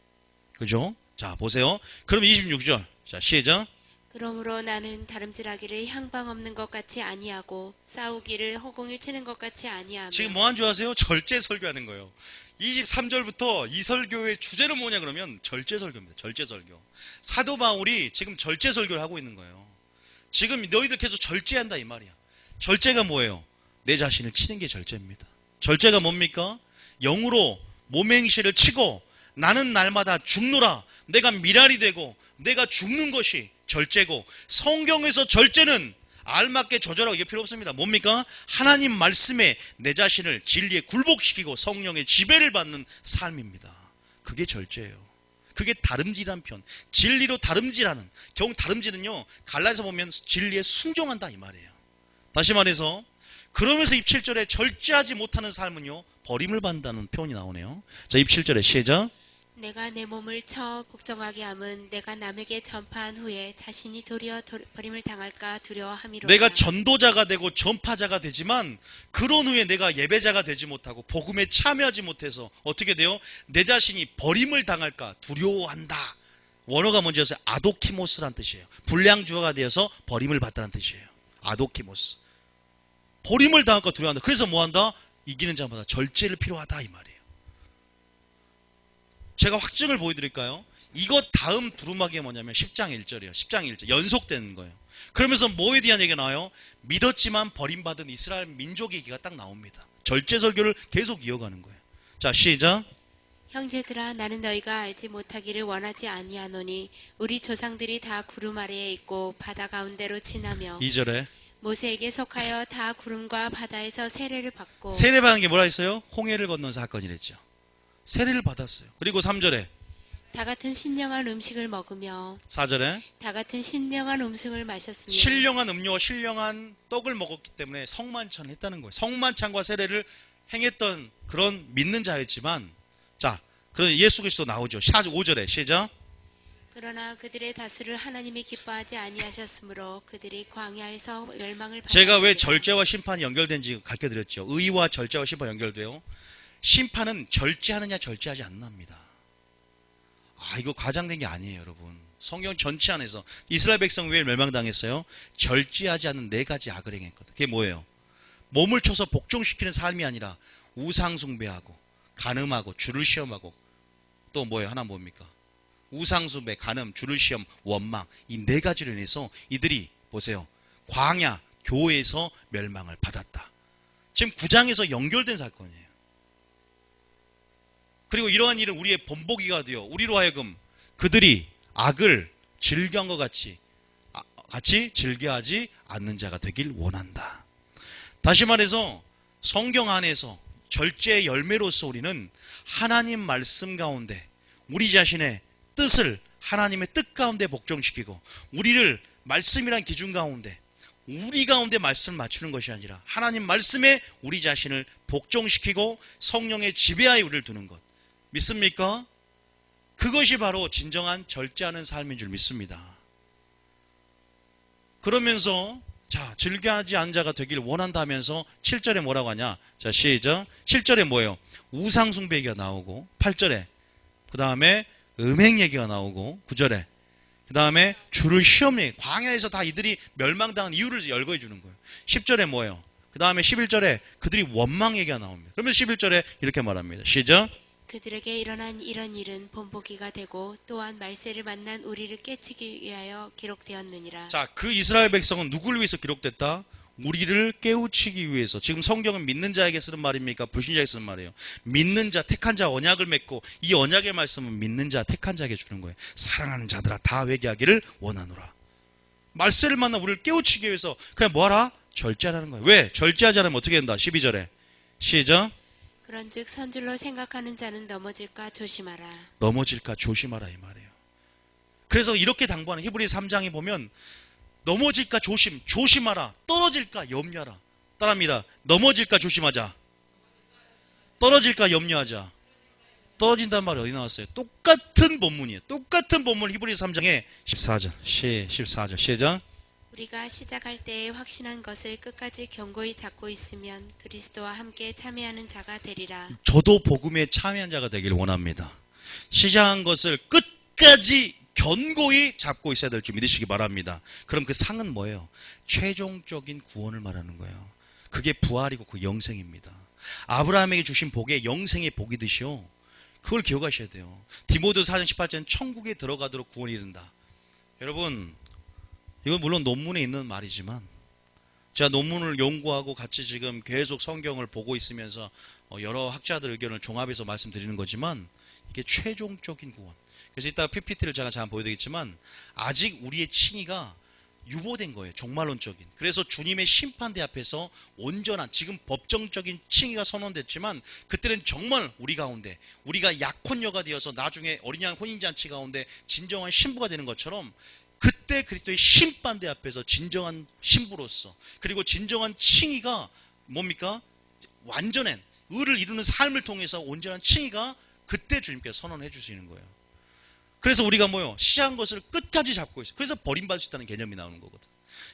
그죠? 자, 보세요. 그럼 26절. 자, 시작. 그러므로 나는 다름질하기를 향방 없는 것 같이 아니하고 싸우기를 허공을 치는 것 같이 아니하며. 지금 뭐 한 줄 아세요? 절제 설교하는 거예요. 23절부터 이 설교의 주제는 뭐냐 그러면 절제 설교입니다. 절제 설교. 사도 바울이 지금 절제 설교를 하고 있는 거예요. 지금 너희들 계속 절제한다 이 말이야. 절제가 뭐예요? 내 자신을 치는 게 절제입니다. 절제가 뭡니까? 영으로 몸행실을 치고 나는 날마다 죽노라. 내가 미랄이 되고 내가 죽는 것이 절제고 성경에서 절제는 알맞게 조절하고 이게 필요 없습니다. 뭡니까? 하나님 말씀에 내 자신을 진리에 굴복시키고 성령의 지배를 받는 삶입니다. 그게 절제예요. 그게 다름질한 편. 진리로 다름질하는. 결국 다름질은요. 갈라디아서 보면 진리에 순종한다 이 말이에요. 다시 말해서 그러면서 27절에 절제하지 못하는 삶은요. 버림을 받는다는 표현이 나오네요. 자, 27절에 시작. 내가 내 몸을 쳐 복종하게 함은 내가 남에게 전파한 후에 자신이 도리어 버림을 당할까 두려워함이로다. 내가 전도자가 되고 전파자가 되지만 그런 후에 내가 예배자가 되지 못하고 복음에 참여하지 못해서 어떻게 돼요? 내 자신이 버림을 당할까 두려워한다. 원어가 뭔지 아세요? 아도키모스란 뜻이에요. 불량주어가 되어서 버림을 받다는 뜻이에요. 아도키모스. 버림을 당할까 두려워한다. 그래서 뭐한다? 이기는 자마다 절제를 필요하다 이 말이에요. 제가 확증을 보여드릴까요? 이것 다음 두루마기가 뭐냐면 10장 1절이에요. 10장 1절 연속되는 거예요. 그러면서 뭐에 대한 얘기가 나와요? 믿었지만 버림받은 이스라엘 민족의 얘기가 딱 나옵니다. 절제설교를 계속 이어가는 거예요. 자, 시작. 형제들아, 나는 너희가 알지 못하기를 원하지 아니하노니 우리 조상들이 다 구름 아래에 있고 바다 가운데로 지나며 2절에 모세에게 속하여 다 구름과 바다에서 세례를 받고 세례받은 게 뭐라 했어요? 홍해를 건넌 사건이랬죠. 세례를 받았어요. 그리고 3절에 다 같은 신령한 음식을 먹으며 4절에 다 같은 신령한 음식을 마셨으며 신령한 음료와 신령한 떡을 먹었기 때문에 성만찬을 했다는 거예요. 성만찬과 세례를 행했던 그런 믿는 자였지만, 자, 그런 예수 그리스도 나오죠. 5절에 시작. 그러나 그들의 다수를 하나님이 기뻐하지 아니하셨으므로 그들이 광야에서 멸망을 제가 왜 받았습니다. 절제와 심판이 연결된지 가르쳐드렸죠. 의와 절제와 심판 연결돼요. 심판은 절제하느냐 절제하지 않느냐입니다. 이거 과장된 게 아니에요, 여러분. 성경 전체 안에서 이스라엘 백성 왜 멸망당했어요? 절제하지 않는 4가지 악을 행했거든. 그게 뭐예요? 몸을 쳐서 복종시키는 삶이 아니라 우상숭배하고 간음하고 주를 시험하고 또 뭐예요? 하나 뭡니까? 우상숭배, 간음, 주를 시험, 원망, 이 4가지로 인해서 이들이 보세요. 광야, 교회에서 멸망을 받았다. 지금 9장에서 연결된 사건이에요. 그리고 이러한 일은 우리의 본보기가 되어 우리로 하여금 그들이 악을 즐겨한 것 같이 즐겨하지 않는 자가 되길 원한다. 다시 말해서 성경 안에서 절제의 열매로서 우리는 하나님 말씀 가운데 우리 자신의 뜻을 하나님의 뜻 가운데 복종시키고 우리를 말씀이란 기준 가운데 우리 가운데 말씀을 맞추는 것이 아니라 하나님 말씀에 우리 자신을 복종시키고 성령의 지배하에 우리를 두는 것. 믿습니까? 그것이 바로 진정한 절제하는 삶인 줄 믿습니다. 그러면서 자, 즐겨하지 않은 자가 되길 원한다면서 7절에 뭐라고 하냐? 자, 시작. 7절에 뭐예요? 우상숭배 얘기가 나오고 8절에 그 다음에 음행 얘기가 나오고 9절에 그 다음에 주를 시험 얘기. 광야에서 다 이들이 멸망당한 이유를 열거해 주는 거예요. 10절에 뭐예요? 그 다음에 11절에 그들이 원망 얘기가 나옵니다. 그러면 11절에 이렇게 말합니다. 시작. 그들에게 일어난 이런 일은 본보기가 되고 또한 말세를 만난 우리를 깨치기 위하여 기록되었느니라. 자, 그 이스라엘 백성은 누구를 위해서 기록됐다? 우리를 깨우치기 위해서. 지금 성경은 믿는 자에게 쓰는 말입니까? 불신자에게 쓰는 말이에요. 믿는 자, 택한 자 언약을 맺고 이 언약의 말씀은 믿는 자, 택한 자에게 주는 거예요. 사랑하는 자들아 다 회개하기를 원하노라. 말세를 만나 우리를 깨우치기 위해서 그냥 뭐하라? 절제하라는 거예요. 왜? 절제하지 않으면 어떻게 된다? 12절에 시작. 그런즉 선줄로 생각하는 자는 넘어질까 조심하라. 넘어질까 조심하라 이 말이에요. 그래서 이렇게 당부하는 히브리서 3장에 보면 넘어질까 조심하라. 떨어질까 염려하라. 따라합니다. 넘어질까 조심하자. 떨어질까 염려하자. 떨어진다는 말이 어디 나왔어요? 똑같은 본문이에요. 똑같은 본문 히브리서 3장에 14절 14절 시작. 우리가 시작할 때에 확신한 것을 끝까지 견고히 잡고 있으면 그리스도와 함께 참여하는 자가 되리라. 저도 복음에 참여한 자가 되길 원합니다. 시작한 것을 끝까지 견고히 잡고 있어야 될 줄 믿으시기 바랍니다. 그럼 그 상은 뭐예요? 최종적인 구원을 말하는 거예요. 그게 부활이고 그 영생입니다. 아브라함에게 주신 복에 영생의 복이듯이요. 그걸 기억하셔야 돼요. 디모데 4장 18절은 천국에 들어가도록 구원이 이른다. 여러분, 이건 물론 논문에 있는 말이지만 제가 논문을 연구하고 같이 지금 계속 성경을 보고 있으면서 여러 학자들 의견을 종합해서 말씀드리는 거지만 이게 최종적인 구원. 그래서 이따 PPT를 제가 잘 보여드리겠지만 아직 우리의 칭의가 유보된 거예요. 종말론적인. 그래서 주님의 심판대 앞에서 온전한 지금 법정적인 칭의가 선언됐지만 그때는 정말 우리 가운데 우리가 약혼녀가 되어서 나중에 어린 양 혼인잔치 가운데 진정한 신부가 되는 것처럼 그때 그리스도의 심판대 앞에서 진정한 신부로서 그리고 진정한 칭의가 뭡니까? 완전한 의를 이루는 삶을 통해서 온전한 칭의가 그때 주님께서 선언해 주시는 거예요. 그래서 우리가 뭐요? 시작한 것을 끝까지 잡고 있어요. 그래서 버림받을 수 있다는 개념이 나오는 거거든.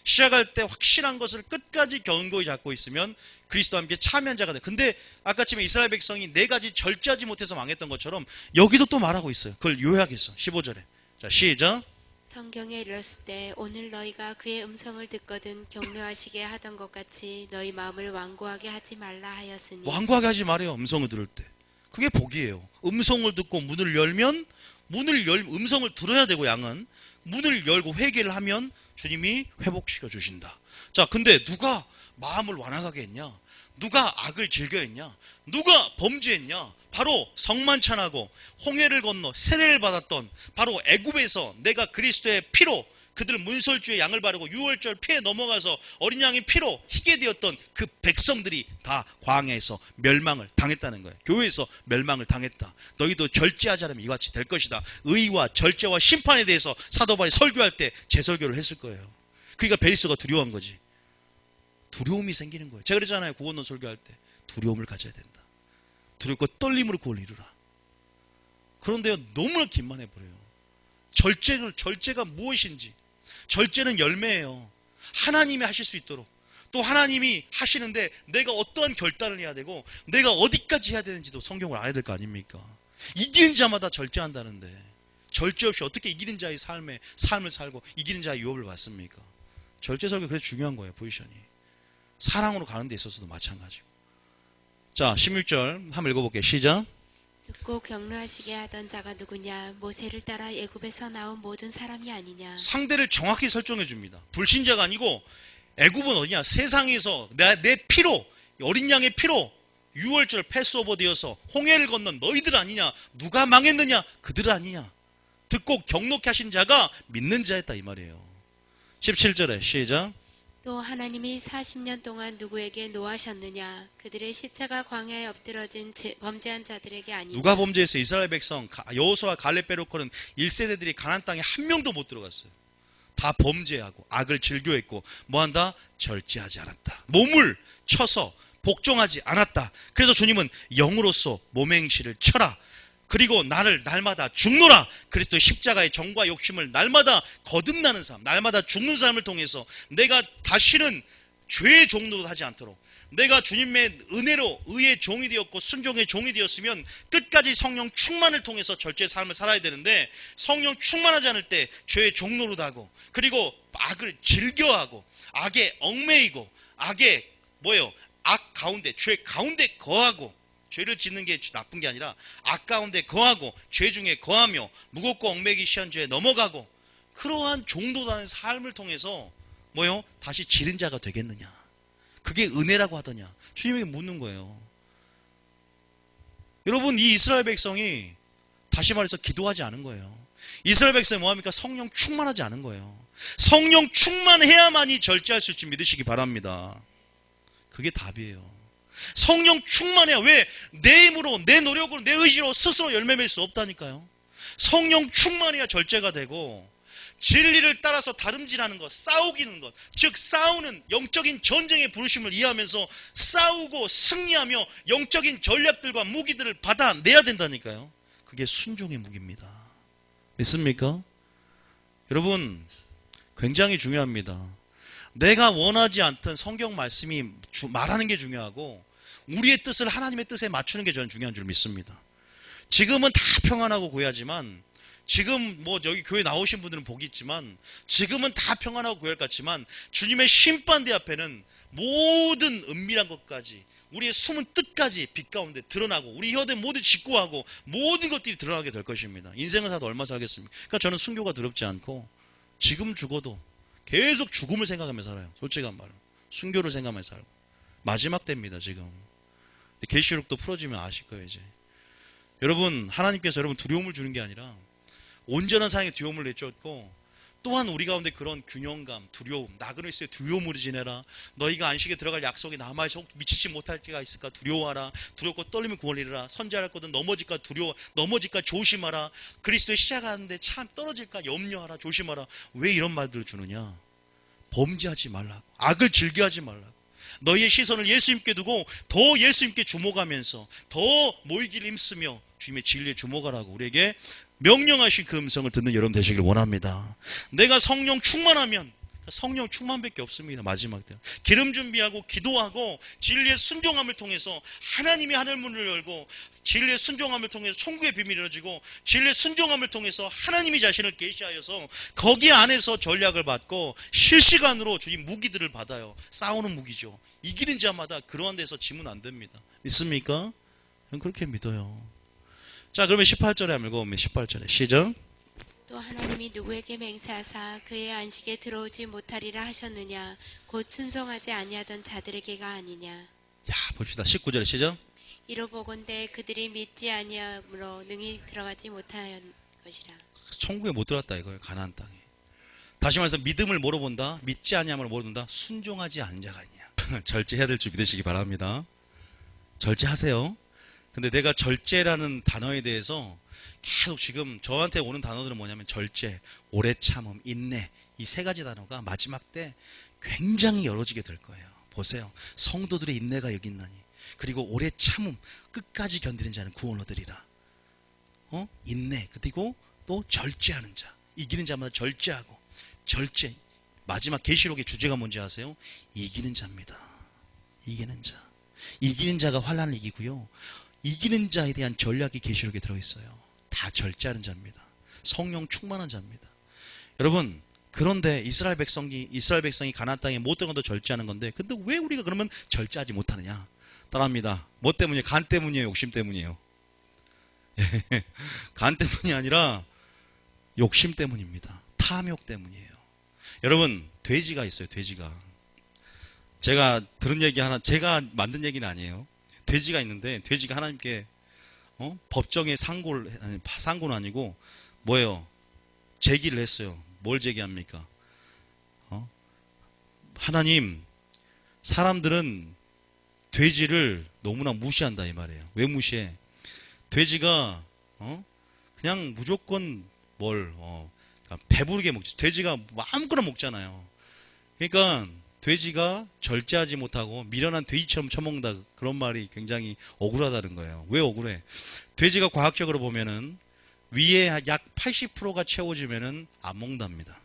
시작할 때 확실한 것을 끝까지 견고히 잡고 있으면 그리스도와 함께 참여한 자가 돼. 근데 아까쯤에 이스라엘 백성이 네 가지 절제하지 못해서 망했던 것처럼 여기도 또 말하고 있어요. 그걸 요약해서 15절에. 자, 시작. 성경에 이르렀을 때 오늘 너희가 그의 음성을 듣거든 격려하시게 하던 것 같이 너희 마음을 완고하게 하지 말라 하였으니. 완고하게 하지 말아요. 음성을 들을 때. 그게 복이에요. 음성을 듣고 문을 열면 음성을 들어야 되고 양은 문을 열고 회개를 하면 주님이 회복시켜 주신다. 자, 근데 누가 마음을 완악하게 했냐? 누가 악을 즐겨 했냐? 누가 범죄했냐? 바로 성만찬하고 홍해를 건너 세례를 받았던 바로 애굽에서 내가 그리스도의 피로 그들 문설주에 양을 바르고 유월절 피에 넘어가서 어린 양의 피로 희게 되었던 그 백성들이 다 광야에서 멸망을 당했다는 거예요. 교회에서 멸망을 당했다. 너희도 절제하지 않으면 이와 같이 될 것이다. 의와 절제와 심판에 대해서 사도 바울이 설교할 때 재설교를 했을 거예요. 그러니까 베리스가 두려워한 거지. 두려움이 생기는 거예요. 제가 그랬잖아요. 구원론 설교할 때 두려움을 가져야 된다. 두렵고 떨림으로 구원을 이루라. 그런데요, 너무나 긴만해버려요. 절제가 무엇인지. 절제는 열매예요. 하나님이 하실 수 있도록. 또 하나님이 하시는데 내가 어떠한 결단을 해야 되고 내가 어디까지 해야 되는지도 성경을 알아야 될 거 아닙니까? 이기는 자마다 절제한다는데 절제 없이 어떻게 이기는 자의 삶을 살고 이기는 자의 유업을 받습니까? 절제 설교 그래서 중요한 거예요. 포지션이. 사랑으로 가는 데 있어서도 마찬가지고. 자, 16절 한번 읽어볼게요. 시작. 듣고 격려하시게 하던 자가 누구냐? 모세를 따라 애굽에서 나온 모든 사람이 아니냐? 상대를 정확히 설정해 줍니다. 불신자가 아니고 애굽은 어디냐? 세상에서 내 피로 어린 양의 피로 유월절 패스오버 되어서 홍해를 건넌 너희들 아니냐? 누가 망했느냐? 그들 아니냐? 듣고 격노케 하신 자가 믿는 자였다 이 말이에요. 17절에 시작. 또 하나님이 40년 동안 누구에게 노하셨느냐? 그들의 시체가 광야에 엎드러진 범죄한 자들에게 아니냐? 누가 범죄했어요? 이스라엘 백성 여호수아 갈렙 베로코는 1세대들이 가나안 땅에 한 명도 못 들어갔어요. 다 범죄하고 악을 즐겨했고 뭐한다? 절제하지 않았다. 몸을 쳐서 복종하지 않았다. 그래서 주님은 영으로서 몸의 행실을 쳐라. 그리고 나를 날마다 죽노라. 그리스도의 십자가의 정과 욕심을 날마다 거듭나는 삶, 날마다 죽는 삶을 통해서 내가 다시는 죄의 종로도 하지 않도록 내가 주님의 은혜로 의의 종이 되었고 순종의 종이 되었으면 끝까지 성령 충만을 통해서 절제의 삶을 살아야 되는데 성령 충만하지 않을 때 죄의 종로로 하고 그리고 악을 즐겨하고 악에 얽매이고 악에 악 가운데 죄 가운데 거하고 죄를 짓는 게 나쁜 게 아니라 악 가운데 거하고 죄 중에 거하며 무겁고 얽매기 시한 죄에 넘어가고 그러한 종도라는 삶을 통해서 다시 지른 자가 되겠느냐. 그게 은혜라고 하더냐. 주님에게 묻는 거예요. 여러분, 이 이스라엘 백성이 다시 말해서 기도하지 않은 거예요. 이스라엘 백성이 뭐합니까? 성령 충만하지 않은 거예요. 성령 충만해야만이 절제할 수 있을지 믿으시기 바랍니다. 그게 답이에요. 성령 충만해야. 왜? 내 힘으로 내 노력으로 내 의지로 스스로 열매 맺을 수 없다니까요. 성령 충만해야 절제가 되고 진리를 따라서 다름질하는 것, 싸우기는 것, 즉 싸우는 영적인 전쟁의 부르심을 이해하면서 싸우고 승리하며 영적인 전략들과 무기들을 받아내야 된다니까요. 그게 순종의 무기입니다. 믿습니까? 여러분, 굉장히 중요합니다. 내가 원하지 않던 성경 말씀이 말하는 게 중요하고 우리의 뜻을 하나님의 뜻에 맞추는 게 저는 중요한 줄 믿습니다. 지금은 다 평안하고 고요하지만 지금 여기 교회 나오신 분들은 복이 있지만 지금은 다 평안하고 고요할 것 같지만 주님의 심판대 앞에는 모든 은밀한 것까지 우리의 숨은 뜻까지 빛 가운데 드러나고 우리 혀대 모두 직고하고 모든 것들이 드러나게 될 것입니다. 인생을 살다 얼마 살겠습니까? 그러니까 저는 순교가 두렵지 않고 지금 죽어도 계속 죽음을 생각하면서 살아요. 솔직한 말로. 순교를 생각하면서 살고. 마지막 때입니다, 지금. 계시록도 풀어지면 아실 거예요, 이제. 여러분, 하나님께서 여러분 두려움을 주는 게 아니라 온전한 사랑의 두려움을 내쫓고 또한 우리 가운데 그런 균형감, 두려움, 나그네스의 두려움으로 지내라. 너희가 안식에 들어갈 약속이 남아있어 미치지 못할 때가 있을까 두려워하라. 두렵고 떨리면 구원을 이루라. 선지하였거든 넘어질까 조심하라. 그리스도의 시작하는데 참 떨어질까 염려하라. 조심하라. 왜 이런 말들을 주느냐? 범죄하지 말라고. 악을 즐겨하지 말라고. 너희의 시선을 예수님께 두고 더 예수님께 주목하면서 더 모이기를 힘쓰며 주님의 진리에 주목하라고 우리에게 명령하신 그 음성을 듣는 여러분 되시길 원합니다. 내가 성령 충만하면, 성령 충만밖에 없습니다. 마지막 때 기름 준비하고 기도하고 진리의 순종함을 통해서 하나님이 하늘문을 열고, 진리의 순종함을 통해서 천국의 비밀이 열어지고, 진리의 순종함을 통해서 하나님이 자신을 계시하여서 거기 안에서 전략을 받고 실시간으로 주님 무기들을 받아요. 싸우는 무기죠. 이기는 자마다 그러한 데서 지면 안 됩니다. 믿습니까? 저는 그렇게 믿어요. 자, 그러면 18절에 한번 읽어보면 18절에 시작. 또 하나님이 누구에게 맹세하사 그의 안식에 들어오지 못하리라 하셨느냐? 곧 순종하지 아니하던 자들에게가 아니냐? 야, 봅시다. 19절에 시작. 이로보건대 그들이 믿지 아니함으로 능히 들어가지 못한 것이라. 천국에 못 들어갔다 이거예요. 가나안 땅에. 다시 말해서 믿음을 뭐로 본다? 믿지 아니함으로 뭐로 본다? 순종하지 않은 자가 아니냐. 절제해야 될 줄 믿으시기 바랍니다. 절제하세요. 근데 내가 절제라는 단어에 대해서 계속 지금 저한테 오는 단어들은 뭐냐면 절제, 오래 참음, 인내, 이 세 가지 단어가 마지막 때 굉장히 열어지게 될 거예요. 보세요. 성도들의 인내가 여기 있나니, 그리고 오래 참음, 끝까지 견디는 자는 구원 얻으리라. 인내, 그리고 또 절제하는 자, 이기는 자마다 절제하고, 절제, 마지막 계시록의 주제가 뭔지 아세요? 이기는 자입니다. 이기는 자. 이기는 자가 환난을 이기고요, 이기는 자에 대한 전략이 계시록에 들어있어요. 다 절제하는 자입니다. 성령 충만한 자입니다. 여러분, 그런데 이스라엘 백성이 가나안 땅에 못 들어가도 절제하는 건데, 근데 왜 우리가 그러면 절제하지 못하느냐? 따라합니다. 뭐 때문이에요? 간 때문이에요? 욕심 때문이에요? 간 때문이 아니라 욕심 때문입니다. 탐욕 때문이에요. 여러분, 돼지가 있어요. 돼지가. 제가 들은 얘기 하나, 제가 만든 얘기는 아니에요. 돼지가 있는데, 돼지가 하나님께 법정에 상고는 아니고 뭐예요? 제기를 했어요. 뭘 제기합니까? 하나님, 사람들은 돼지를 너무나 무시한다 이 말이에요. 왜 무시해? 돼지가 그냥 무조건 그러니까 배부르게 먹지. 돼지가 아무거나 먹잖아요. 그러니까 돼지가 절제하지 못하고 미련한 돼지처럼 처먹는다, 그런 말이 굉장히 억울하다는 거예요. 왜 억울해? 돼지가 과학적으로 보면은 위에 약 80%가 채워지면은 안 먹는답니다.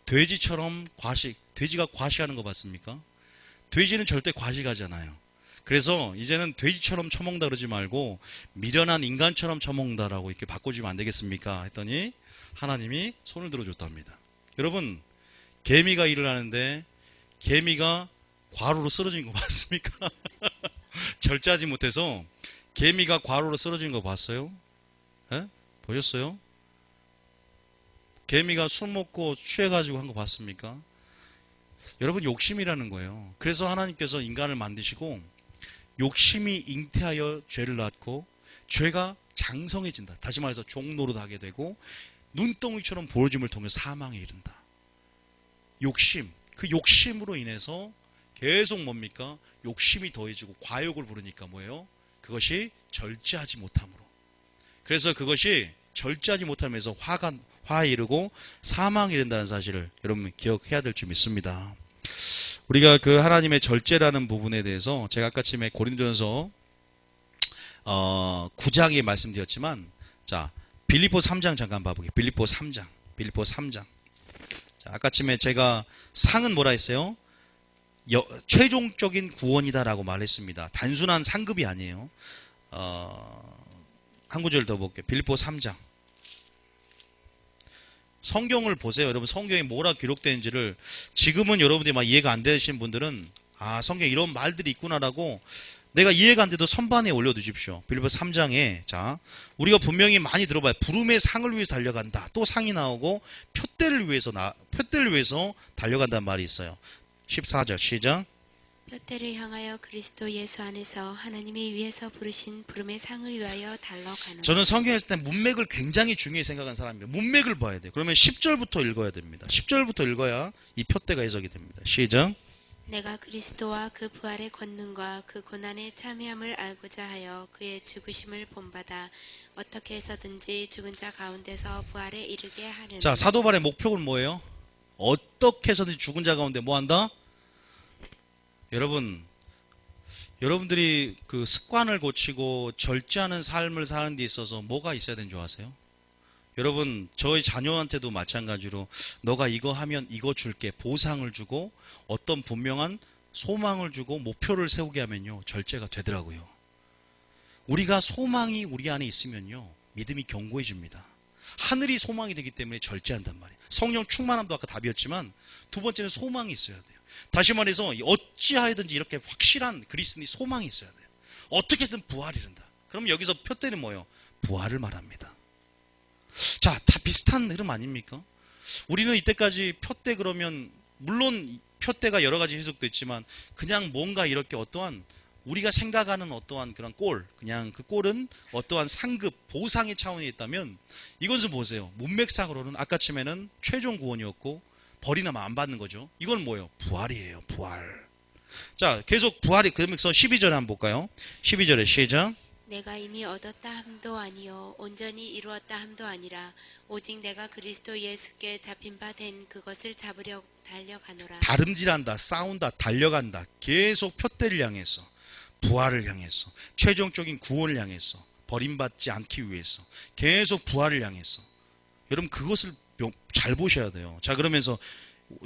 돼지처럼 돼지가 과식하는 거 봤습니까? 돼지는 절대 과식하잖아요. 그래서 이제는 돼지처럼 처먹는다 그러지 말고 미련한 인간처럼 처먹는다라고 이렇게 바꿔주면 안 되겠습니까? 했더니 하나님이 손을 들어줬답니다. 여러분, 개미가 일을 하는데 개미가 과로로 쓰러진 거 봤습니까? 절제하지 못해서 개미가 과로로 쓰러진 거 봤어요? 에? 보셨어요? 개미가 술 먹고 취해가지고 한 거 봤습니까? 여러분, 욕심이라는 거예요. 그래서 하나님께서 인간을 만드시고 욕심이 잉태하여 죄를 낳고 죄가 장성해진다. 다시 말해서 종노릇하게 되고 눈덩이처럼 부어짐을 통해 사망에 이른다. 욕심, 그 욕심으로 인해서 계속 뭡니까? 욕심이 더해지고 과욕을 부르니까 뭐예요? 그것이 절제하지 못함으로. 그래서 그것이 절제하지 못하면서 화에 이르고 사망에 이른다는 사실을 여러분 기억해야 될 줄 믿습니다. 우리가 그 하나님의 절제라는 부분에 대해서 제가 아까쯤에 고린도전서 9장에 말씀드렸지만, 자, 빌립보 3장 잠깐 봐보게요. 빌립보 3장. 자, 아까쯤에 제가 상은 뭐라 했어요? 최종적인 구원이다라고 말했습니다. 단순한 상급이 아니에요. 한 구절 더 볼게요. 빌립보 3장. 성경을 보세요. 여러분, 성경에 뭐라 기록되는지를 지금은 여러분들이 막 이해가 안 되시는 분들은 성경에 이런 말들이 있구나라고 내가 이해가 안 돼도 선반에 올려두십시오. 빌립보 3장에 자, 우리가 분명히 많이 들어봐요. 부름의 상을 위해서 달려간다. 또 상이 나오고 표대를 위해서 달려간다는 말이 있어요. 14절 시작. 뼈대를 향하여 그리스도 예수 안에서 하나님이 위에서 부르신 부름의 상을 위하여 달러가는. 저는 성경에 있을 때 문맥을 굉장히 중요히 생각하는 사람이에요. 문맥을 봐야 돼요. 그러면 10절부터 읽어야 됩니다. 10절부터 읽어야 이 표대가 해석이 됩니다. 시작. 내가 그리스도와 그 부활의 권능과 그 고난의 참여함을 알고자 하여 그의 죽으심을 본받아 어떻게 해서든지 죽은 자 가운데서 부활에 이르게 하려는. 자, 사도 바울의 목표는 뭐예요? 어떻게 해서든지 죽은 자 가운데 뭐 한다? 여러분들이 그 습관을 고치고 절제하는 삶을 사는 데 있어서 뭐가 있어야 되는 줄 아세요? 여러분, 저희 자녀한테도 마찬가지로 너가 이거 하면 이거 줄게 보상을 주고 어떤 분명한 소망을 주고 목표를 세우게 하면요, 절제가 되더라고요. 우리가 소망이 우리 안에 있으면요, 믿음이 견고해집니다. 하늘이 소망이 되기 때문에 절제한단 말이에요. 성령 충만함도 아까 답이었지만 두 번째는 소망이 있어야 돼요. 다시 말해서 어찌하여든지 이렇게 확실한 그리스도인이 소망이 있어야 돼요. 어떻게든 부활이 이른다. 그럼 여기서 표대는 뭐예요? 부활을 말합니다. 자, 다 비슷한 흐름 아닙니까? 우리는 이때까지 표대 그러면 물론 표대가 여러 가지 해석도 있지만 그냥 뭔가 이렇게 어떠한 우리가 생각하는 어떠한 그런 골, 그냥 그 골은 어떠한 상급, 보상의 차원에 있다면 이것을 보세요. 문맥상으로는 아까쯤에는 최종 구원이었고 벌이나 안 받는 거죠. 이건 뭐예요? 부활이에요. 부활. 자, 계속 부활이 그러면서 12절에 한번 볼까요? 12절에 시작. 내가 이미 얻었다 함도 아니요 온전히 이루었다 함도 아니라 오직 내가 그리스도 예수께 잡힌 바 된 그것을 잡으려 달려가노라. 다름질한다, 싸운다, 달려간다. 계속 표대를 향해서, 부활을 향해서, 최종적인 구원을 향해서, 버림받지 않기 위해서, 계속 부활을 향해서. 여러분 그것을 잘 보셔야 돼요. 자, 그러면서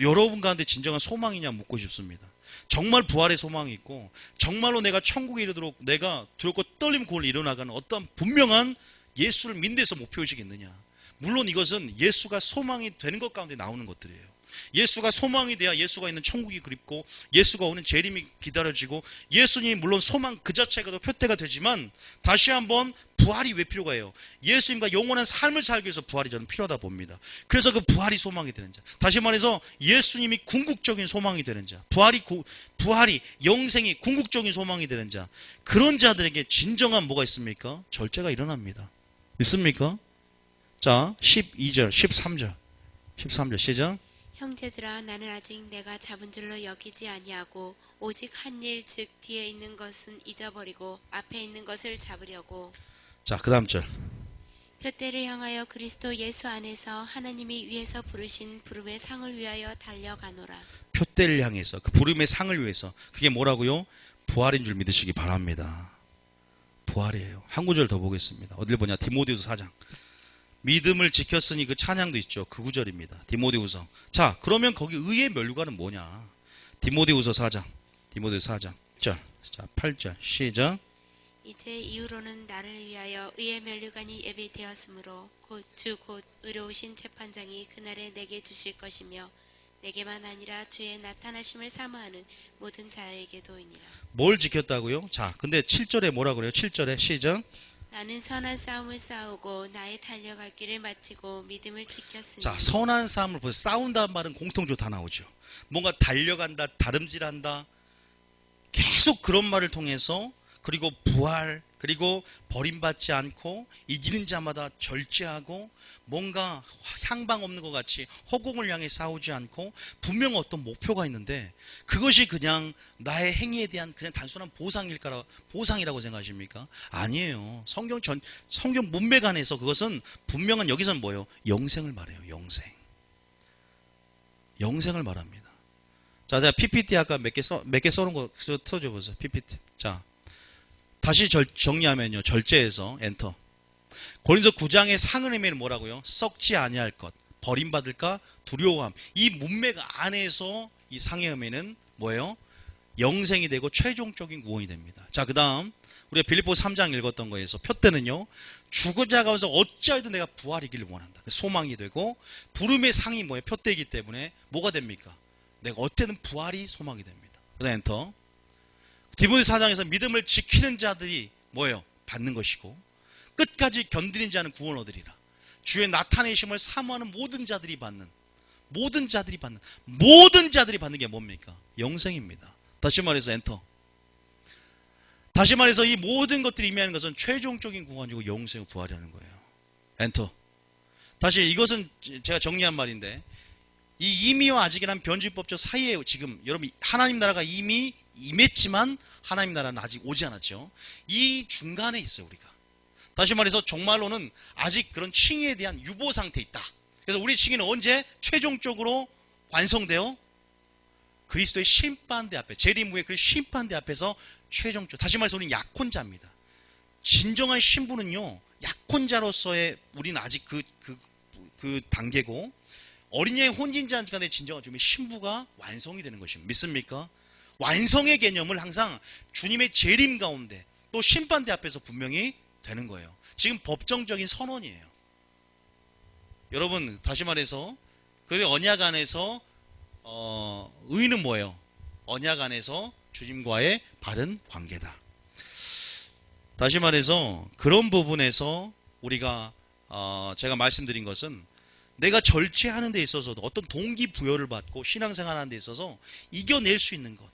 여러분 가운데 진정한 소망이냐 묻고 싶습니다. 정말 부활의 소망이 있고 정말로 내가 천국에 이르도록 내가 두렵고 떨림 구원을 이뤄나가는 어떤 분명한 예수를 믿는 데서 목표의식이 있느냐. 물론 이것은 예수가 소망이 되는 것 가운데 나오는 것들이에요. 예수가 소망이 돼야 예수가 있는 천국이 그립고 예수가 오는 재림이 기다려지고 예수님이 물론 소망 그 자체가 더 표대가 되지만 다시 한번 부활이 왜 필요가 해요? 예수님과 영원한 삶을 살기 위해서 부활이 저는 필요하다 봅니다. 그래서 그 부활이 소망이 되는 자, 다시 말해서 예수님이 궁극적인 소망이 되는 자, 부활이 영생이 궁극적인 소망이 되는 자, 그런 자들에게 진정한 뭐가 있습니까? 절제가 일어납니다. 있습니까? 자, 12절 13절 시작. 형제들아 나는 아직 내가 잡은 줄로 여기지 아니하고 오직 한 일 즉 뒤에 있는 것은 잊어버리고 앞에 있는 것을 잡으려고. 자, 그 다음 절. 표대를 향하여 그리스도 예수 안에서 하나님이 위에서 부르신 부름의 상을 위하여 달려가노라. 표대를 향해서 그 부름의 상을 위해서. 그게 뭐라고요? 부활인 줄 믿으시기 바랍니다. 부활이에요. 한 구절 더 보겠습니다. 어딜 보냐? 디모데후서 4장. 믿음을 지켰으니 그 찬양도 있죠. 그 구절입니다. 디모데후서. 자, 그러면 거기 의의 면류관은 뭐냐? 디모데후서 4장. 자, 8절 시작. 이제 이후로는 나를 위하여 의의 면류관이 예비되었으므로 곧 의로우신 재판장이 그날에 내게 주실 것이며 내게만 아니라 주의 나타나심을 사모하는 모든 자에게도이니라. 뭘 지켰다고요? 자, 근데 7절에 뭐라 그래요? 7절에 시작. 나는 선한 싸움을 싸우고 나의 달려갈 길을 마치고 믿음을 지켰으니. 자, 선한 싸움을 보세요. 싸운다는 말은 공통적으로 다 나오죠. 뭔가 달려간다, 다름질한다. 계속 그런 말을 통해서 그리고 부활, 그리고 버림받지 않고 이기는 자마다 절제하고 뭔가 향방 없는 것 같이 허공을 향해 싸우지 않고 분명 어떤 목표가 있는데 그것이 그냥 나의 행위에 대한 그냥 단순한 보상이라고 생각하십니까? 아니에요. 성경 문맥 안에서 그것은 분명한 여기서는 뭐예요? 영생을 말해요. 영생을 말합니다. 자, 제가 PPT 아까 몇 개 써놓은 거 틀어줘 보세요. PPT. 자, 다시 정리하면요. 절제해서 엔터. 고린도 9장의 상을 의미는 뭐라고요? 썩지 아니할 것, 버림받을까 두려워함. 이 문맥 안에서 이 상의 의미는 뭐예요? 영생이 되고 최종적인 구원이 됩니다. 자, 그 다음 우리가 빌립보서 3장 읽었던 거에서 표대는요, 죽은 자 가운데서 어찌하여도 내가 부활이기를 원한다. 소망이 되고 부름의 상이 뭐예요? 표대이기 때문에 뭐가 됩니까? 내가 어때는 부활이 소망이 됩니다. 그 다음 엔터. 디모데 4장에서 믿음을 지키는 자들이 뭐예요? 받는 것이고 끝까지 견디는 자는 구원 얻으리라. 주의 나타내심을 사모하는 모든 자들이 받는 게 뭡니까? 영생입니다. 다시 말해서 엔터. 다시 말해서 이 모든 것들이 의미하는 것은 최종적인 구원이고 영생의 부활이라는 거예요. 엔터. 다시 이것은 제가 정리한 말인데 이 이미와 아직이란 변주법적 사이에 지금 여러분 하나님 나라가 이미 임했지만 하나님 나라는 아직 오지 않았죠. 이 중간에 있어요, 우리가. 다시 말해서 정말로는 아직 그런 칭의에 대한 유보 상태에 있다. 그래서 우리 칭의는 언제 최종적으로 완성되어 그리스도의 심판대 앞에, 재림 후에 그 심판대 앞에서 최종적, 다시 말해서 우리는 약혼자입니다. 진정한 신부는요, 약혼자로서의 우리는 아직 그 단계고, 어린이의 혼진자가 된 진정한 주님의 신부가 완성이 되는 것입니다. 믿습니까? 완성의 개념을 항상 주님의 재림 가운데 또 심판대 앞에서 분명히 되는 거예요. 지금 법정적인 선언이에요. 여러분, 다시 말해서 그 언약 안에서 의는 뭐예요? 언약 안에서 주님과의 바른 관계다. 다시 말해서 그런 부분에서 우리가 제가 말씀드린 것은 내가 절제하는 데 있어서도 어떤 동기부여를 받고 신앙생활하는 데 있어서 이겨낼 수 있는 것,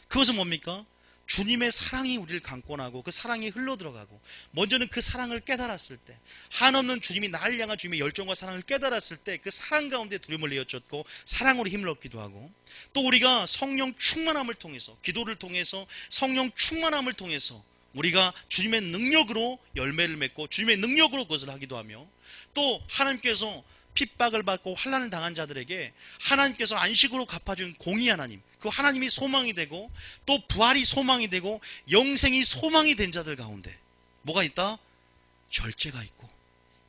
그것은 뭡니까? 주님의 사랑이 우리를 강권하고 그 사랑이 흘러들어가고, 먼저는 그 사랑을 깨달았을 때, 한없는 주님이 나를 향한 주님의 열정과 사랑을 깨달았을 때 그 사랑 가운데 두려움을 내어쫓고 사랑으로 힘을 얻기도 하고, 또 우리가 성령 충만함을 통해서, 기도를 통해서 성령 충만함을 통해서 우리가 주님의 능력으로 열매를 맺고 주님의 능력으로 그것을 하기도 하며, 또 하나님께서 핍박을 받고 환난을 당한 자들에게 하나님께서 안식으로 갚아준 공의 하나님, 그 하나님이 소망이 되고 또 부활이 소망이 되고 영생이 소망이 된 자들 가운데 뭐가 있다? 절제가 있고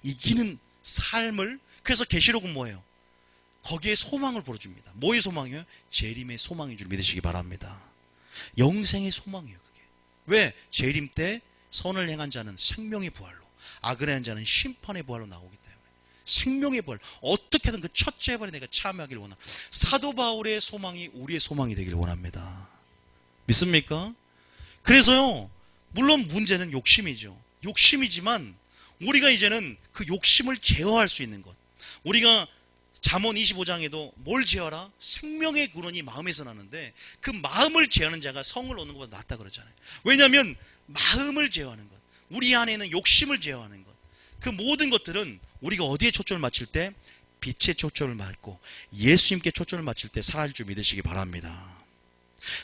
이기는 삶을, 그래서 계시록은 뭐예요? 거기에 소망을 보여줍니다. 뭐의 소망이에요? 재림의 소망인 줄 믿으시기 바랍니다. 영생의 소망이에요. 그게 왜? 재림 때 선을 행한 자는 생명의 부활로, 악을 행한 자는 심판의 부활로 나오기 때문에 생명의 부활, 어떻게든 그 첫째 부활에 내가 참여하기를 원합니다. 사도 바울의 소망이 우리의 소망이 되기를 원합니다. 믿습니까? 그래서요, 물론 문제는 욕심이죠. 욕심이지만 우리가 이제는 그 욕심을 제어할 수 있는 것, 우리가 잠언 25장에도 뭘 제어하라? 생명의 근원이 마음에서 나는데 그 마음을 제어하는 자가 성을 얻는 것보다 낫다 그러잖아요. 왜냐하면 마음을 제어하는 것, 우리 안에 있는 욕심을 제어하는 것, 그 모든 것들은 우리가 어디에 초점을 맞출 때? 빛에 초점을 맞고 예수님께 초점을 맞출 때 사라질 줄 믿으시기 바랍니다.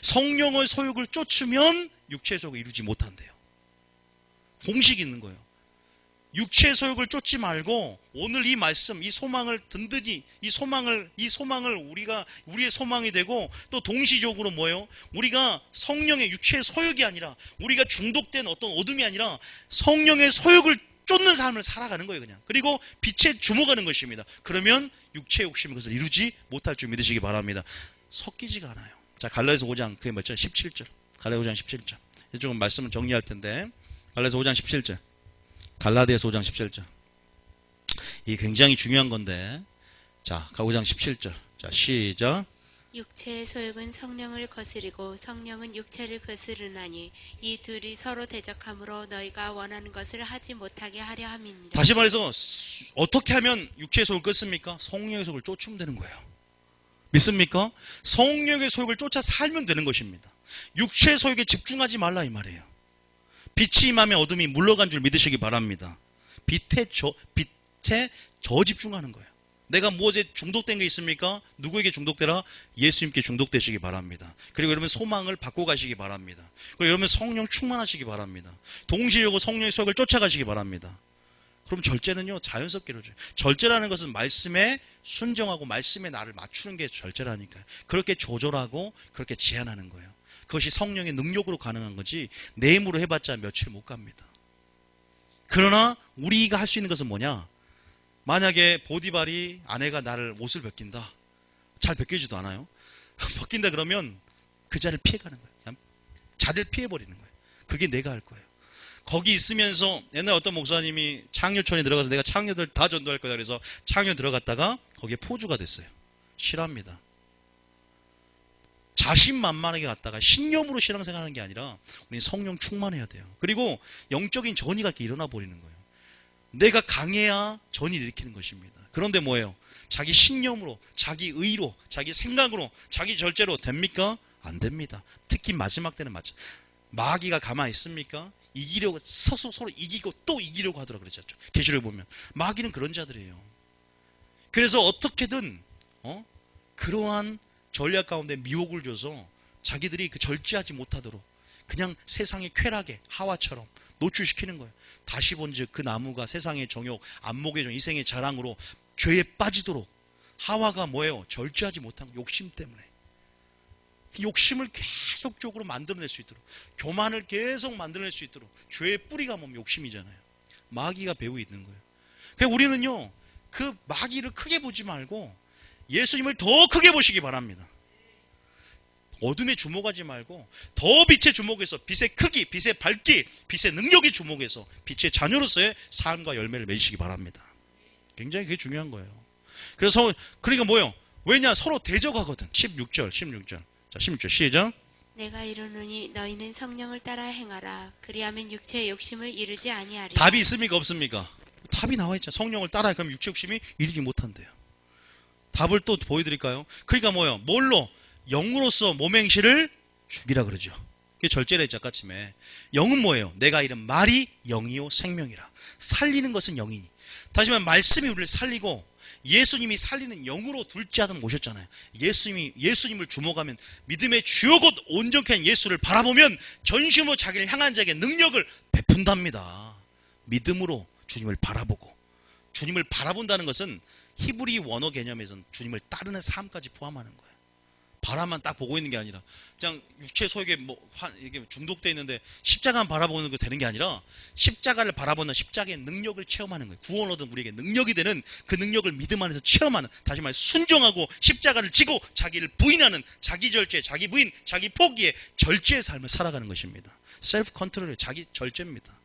성령의 소욕을 쫓으면 육체의 소욕을 이루지 못한대요. 공식이 있는 거예요. 육체의 소욕을 쫓지 말고 오늘 이 말씀, 이 소망을 든든히, 이 소망을 우리가 우리의 소망이 되고, 또 동시적으로 뭐예요? 우리가 성령의 육체의 소욕이 아니라, 우리가 중독된 어떤 어둠이 아니라 성령의 소욕을 쫓는 삶을 살아가는 거예요, 그냥. 그리고 빛에 주목하는 것입니다. 그러면 육체의 욕심이 그것을 이루지 못할 줄 믿으시기 바랍니다. 섞이지가 않아요. 자, 갈라디아서 5장 그게 뭐죠? 17절. 갈라디아서 5장 17절. 이제 조금 말씀을 정리할 텐데, 갈라디아서 5장 17절. 갈라디아서 5장 17절. 이게 굉장히 중요한 건데, 자, 5장 17절. 자, 시작. 육체의 소욕은 성령을 거스리고 성령은 육체를 거스르나니 이 둘이 서로 대적함으로 너희가 원하는 것을 하지 못하게 하려 함이니라. 다시 말해서 어떻게 하면 육체의 소욕을 끄습니까? 성령의 소욕을 쫓으면 되는 거예요. 믿습니까? 성령의 소욕을 쫓아 살면 되는 것입니다. 육체의 소욕에 집중하지 말라 이 말이에요. 빛이 임하면 어둠이 물러간 줄 믿으시기 바랍니다. 빛에 저 집중하는 거예요. 내가 무엇에 중독된 게 있습니까? 누구에게 중독되라? 예수님께 중독되시기 바랍니다. 그리고 여러분 소망을 받고 가시기 바랍니다. 그리고 여러분 성령 충만하시기 바랍니다. 동시에 성령의 소욕을 쫓아가시기 바랍니다. 그럼 절제는요, 자연스럽게 이루어져요. 절제라는 것은 말씀에 순종하고 말씀에 나를 맞추는 게 절제라니까요. 그렇게 조절하고 그렇게 제한하는 거예요. 그것이 성령의 능력으로 가능한 거지 내 힘으로 해봤자 며칠 못 갑니다. 그러나 우리가 할 수 있는 것은 뭐냐? 만약에 보디발이 아내가 나를 옷을 벗긴다. 잘 벗기지도 않아요. 벗긴다 그러면 그 자리를 피해가는 거예요. 그냥 자리를 피해버리는 거예요. 그게 내가 할 거예요. 거기 있으면서 옛날 어떤 목사님이 창녀촌에 들어가서 내가 창녀들 다 전도할 거다 그래서 창녀 들어갔다가 거기에 포주가 됐어요. 싫어합니다. 자신만만하게 갔다가 신념으로 신앙생활하는 게 아니라 우리는 성령 충만해야 돼요. 그리고 영적인 전이가 이렇게 일어나 버리는 거예요. 내가 강해야 전이 일으키는 것입니다. 그런데 뭐예요? 자기 신념으로, 자기 의로, 자기 생각으로, 자기 절제로 됩니까? 안 됩니다. 특히 마지막 때는 마귀가 가만히 있습니까? 이기려고 서로 이기고 또 이기려고 하더라 그랬죠. 계시록에 보면 마귀는 그런 자들이에요. 그래서 어떻게든 그러한 전략 가운데 미혹을 줘서 자기들이 그 절제하지 못하도록 그냥 세상의 쾌락에 하와처럼 노출시키는 거예요. 다시 본즉 그 나무가 세상의 정욕, 안목의 정, 이생의 자랑으로 죄에 빠지도록. 하와가 뭐예요? 절제하지 못한 욕심 때문에. 욕심을 계속적으로 만들어낼 수 있도록, 교만을 계속 만들어낼 수 있도록. 죄의 뿌리가 뭡니까? 욕심이잖아요. 마귀가 배후 있는 거예요. 그러니까 우리는요, 그 마귀를 크게 보지 말고 예수님을 더 크게 보시기 바랍니다. 어둠에 주목하지 말고 더 빛에 주목해서 빛의 크기, 빛의 밝기, 빛의 능력에 주목해서 빛의 자녀로서의 삶과 열매를 맺으시기 바랍니다. 굉장히 그게 중요한 거예요. 그래서 그러니까 뭐요? 왜냐? 서로 대적하거든. 16절. 자, 16절 시작. 내가 이르노니 너희는 성령을 따라 행하라. 그리하면 육체의 욕심을 이루지 아니하리라. 답이 있습니까? 없습니까? 답이 나와 있죠. 성령을 따라 그럼 육체 욕심이 이루지 못한대요. 답을 또 보여드릴까요? 그러니까 뭐요? 뭘로? 영으로서 몸의 행실을 죽이라 그러죠. 그게 절제의 작가침에. 영은 뭐예요? 내가 이른 말이 영이요 생명이라. 살리는 것은 영이니. 다시 말하면 말씀이 우리를 살리고 예수님이 살리는 영으로 둘째 아들 모셨잖아요. 예수님을 주목하면 믿음의 주요 곧 온전케 한 예수를 바라보면 전심으로 자기를 향한 자에게 능력을 베푼답니다. 믿음으로 주님을 바라보고, 주님을 바라본다는 것은 히브리 원어 개념에서는 주님을 따르는 삶까지 포함하는 거예요. 바라만 딱 보고 있는 게 아니라 그냥 육체 소욕에 이게 중독되어 있는데 십자가만 바라보는 거 되는 게 아니라 십자가를 바라보는 십자가의 능력을 체험하는 거예요. 구원 얻은 우리에게 능력이 되는 그 능력을 믿음 안에서 체험하는, 다시 말해 순종하고 십자가를 지고 자기를 부인하는 자기 절제, 자기 부인, 자기 포기의 절제의 삶을 살아가는 것입니다. 셀프 컨트롤의 자기 절제입니다.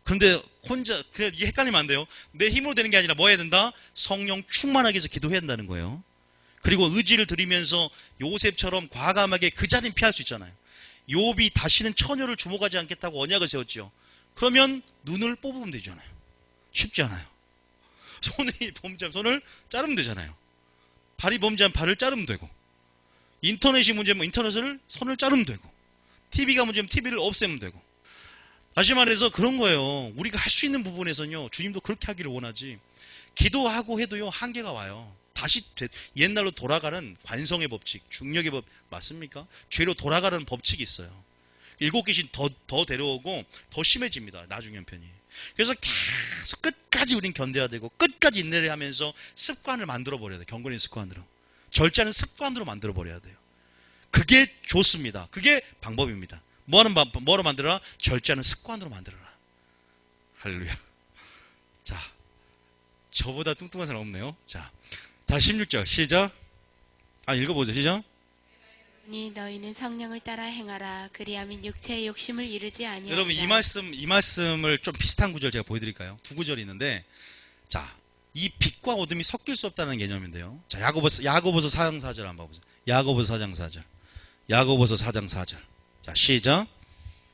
그런데 혼자 이게 헷갈리면 안 돼요. 내 힘으로 되는 게 아니라 뭐 해야 된다? 성령 충만하게 해서 기도해야 한다는 거예요. 그리고 의지를 들이면서 요셉처럼 과감하게 그 자리는 피할 수 있잖아요. 욥이 다시는 처녀를 주목하지 않겠다고 언약을 세웠죠. 그러면 눈을 뽑으면 되잖아요. 쉽지 않아요. 손이 범죄하면 손을 자르면 되잖아요. 발이 범죄하면 발을 자르면 되고, 인터넷이 문제면 인터넷을 손을 자르면 되고, TV가 문제면 TV를 없애면 되고. 다시 말해서 그런 거예요. 우리가 할 수 있는 부분에서는요, 주님도 그렇게 하기를 원하지. 기도하고 해도요, 한계가 와요. 다시 옛날로 돌아가는 관성의 법칙, 중력의 법 맞습니까? 죄로 돌아가는 법칙이 있어요. 7귀신 더 데려오고 더 심해집니다. 나중 형편이. 그래서 계속 끝까지 우린 견뎌야 되고 끝까지 인내를 하면서 습관을 만들어 버려야 돼요. 경건의 습관으로. 절제하는 습관으로 만들어 버려야 돼요. 그게 좋습니다. 그게 방법입니다. 뭐로 만들어라? 절제하는 습관으로 만들어라. 할렐루야. 자, 저보다 뚱뚱한 사람 없네요. 자, 다시 16절 시작. 읽어보세요. 시작. 너희는 성령을 따라 행하라. 그리하면 육체의 욕심을 이루지 아니하리라. 여러분 이 말씀을 좀 비슷한 구절 제가 보여드릴까요? 두 구절이 있는데, 자, 이 빛과 어둠이 섞일 수 없다는 개념인데요. 자, 야고보서 4장 4절 한번 봐보세요. 야고보서 4장 4절. 야고보서 4장 4절. 자, 시작.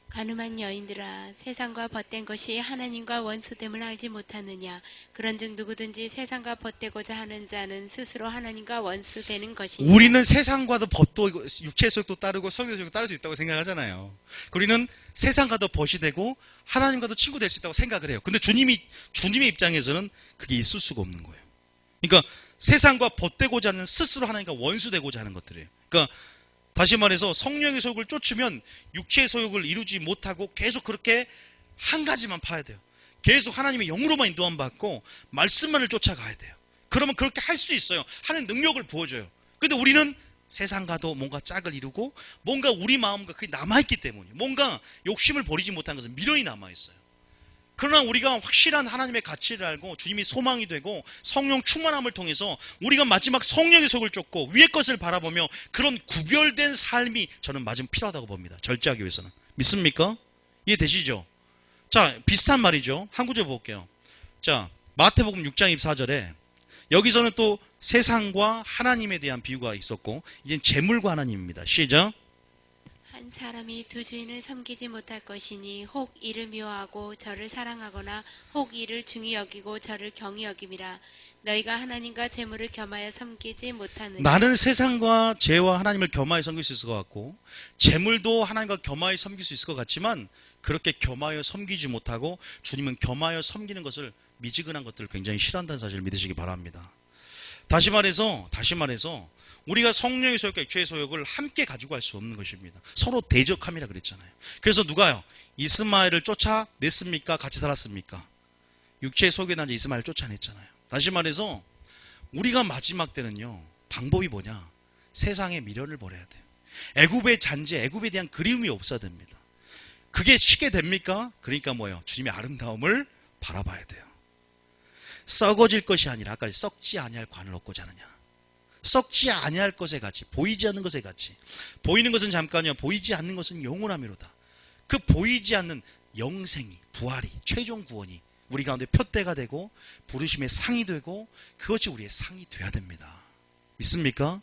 가늠한 여인들아, 세상과 벗된 것이 하나님과 원수됨을 알지 못하느냐? 그런즉 누구든지 세상과 벗되고자 하는 자는 스스로 하나님과 원수되는 것이니. 우리는 세상과도 벗도 육체의 소욕도 따르고 성의 소욕도 따를 수 있다고 생각하잖아요. 우리는 세상과도 벗이 되고 하나님과도 친구 될 수 있다고 생각을 해요. 근데 주님의 입장에서는 그게 있을 수가 없는 거예요. 그러니까 세상과 벗되고자 하는, 스스로 하나님과 원수되고자 하는 것들이에요. 그러니까 다시 말해서 성령의 소욕을 쫓으면 육체의 소욕을 이루지 못하고 계속 그렇게 한 가지만 파야 돼요. 계속 하나님의 영으로만 인도함 받고 말씀만을 쫓아가야 돼요. 그러면 그렇게 할 수 있어요. 하는 능력을 부어줘요. 근데 우리는 세상과도 뭔가 짝을 이루고 뭔가 우리 마음과 그게 남아있기 때문에, 뭔가 욕심을 버리지 못한 것은 미련이 남아있어요. 그러나 우리가 확실한 하나님의 가치를 알고 주님이 소망이 되고 성령 충만함을 통해서 우리가 마지막 성령의 속을 쫓고 위의 것을 바라보며 그런 구별된 삶이 저는 마지막 필요하다고 봅니다. 절제하기 위해서는. 믿습니까? 이해되시죠? 자, 비슷한 말이죠. 한 구절 볼게요. 자, 마태복음 6장 24절에 여기서는 또 세상과 하나님에 대한 비유가 있었고 이젠 재물과 하나님입니다. 시작. 한 사람이 두 주인을 섬기지 못할 것이니 혹 이를 미워하고 저를 사랑하거나 혹 이를 중히 여기고 저를 경히 여김이라. 너희가 하나님과 재물을 겸하여 섬기지 못하느냐? 나는 세상과 죄와 하나님을 겸하여 섬길 수 있을 것 같고 재물도 하나님과 겸하여 섬길 수 있을 것 같지만 그렇게 겸하여 섬기지 못하고 주님은 겸하여 섬기는 것을, 미지근한 것들을 굉장히 싫어한다는 사실을 믿으시기 바랍니다. 다시 말해서 우리가 성령의 소욕과 육체의 소욕을 함께 가지고 갈 수 없는 것입니다. 서로 대적함이라 그랬잖아요. 그래서 누가요? 이스마엘을 쫓아냈습니까? 같이 살았습니까? 육체의 소욕에 난 이스마엘을 쫓아냈잖아요. 다시 말해서 우리가 마지막 때는요, 방법이 뭐냐? 세상에 미련을 버려야 돼요. 애굽의 잔재, 애굽에 대한 그리움이 없어야 됩니다. 그게 쉽게 됩니까? 그러니까 뭐예요? 주님의 아름다움을 바라봐야 돼요. 썩어질 것이 아니라 아까 썩지 아니할 관을 얻고자 하느냐. 썩지 아니할 것의 가치, 보이지 않는 것의 가치. 보이는 것은 잠깐이요, 보이지 않는 것은 영원함이로다. 그 보이지 않는 영생이, 부활이, 최종 구원이 우리 가운데 표대가 되고 부르심의 상이 되고 그것이 우리의 상이 돼야 됩니다. 믿습니까?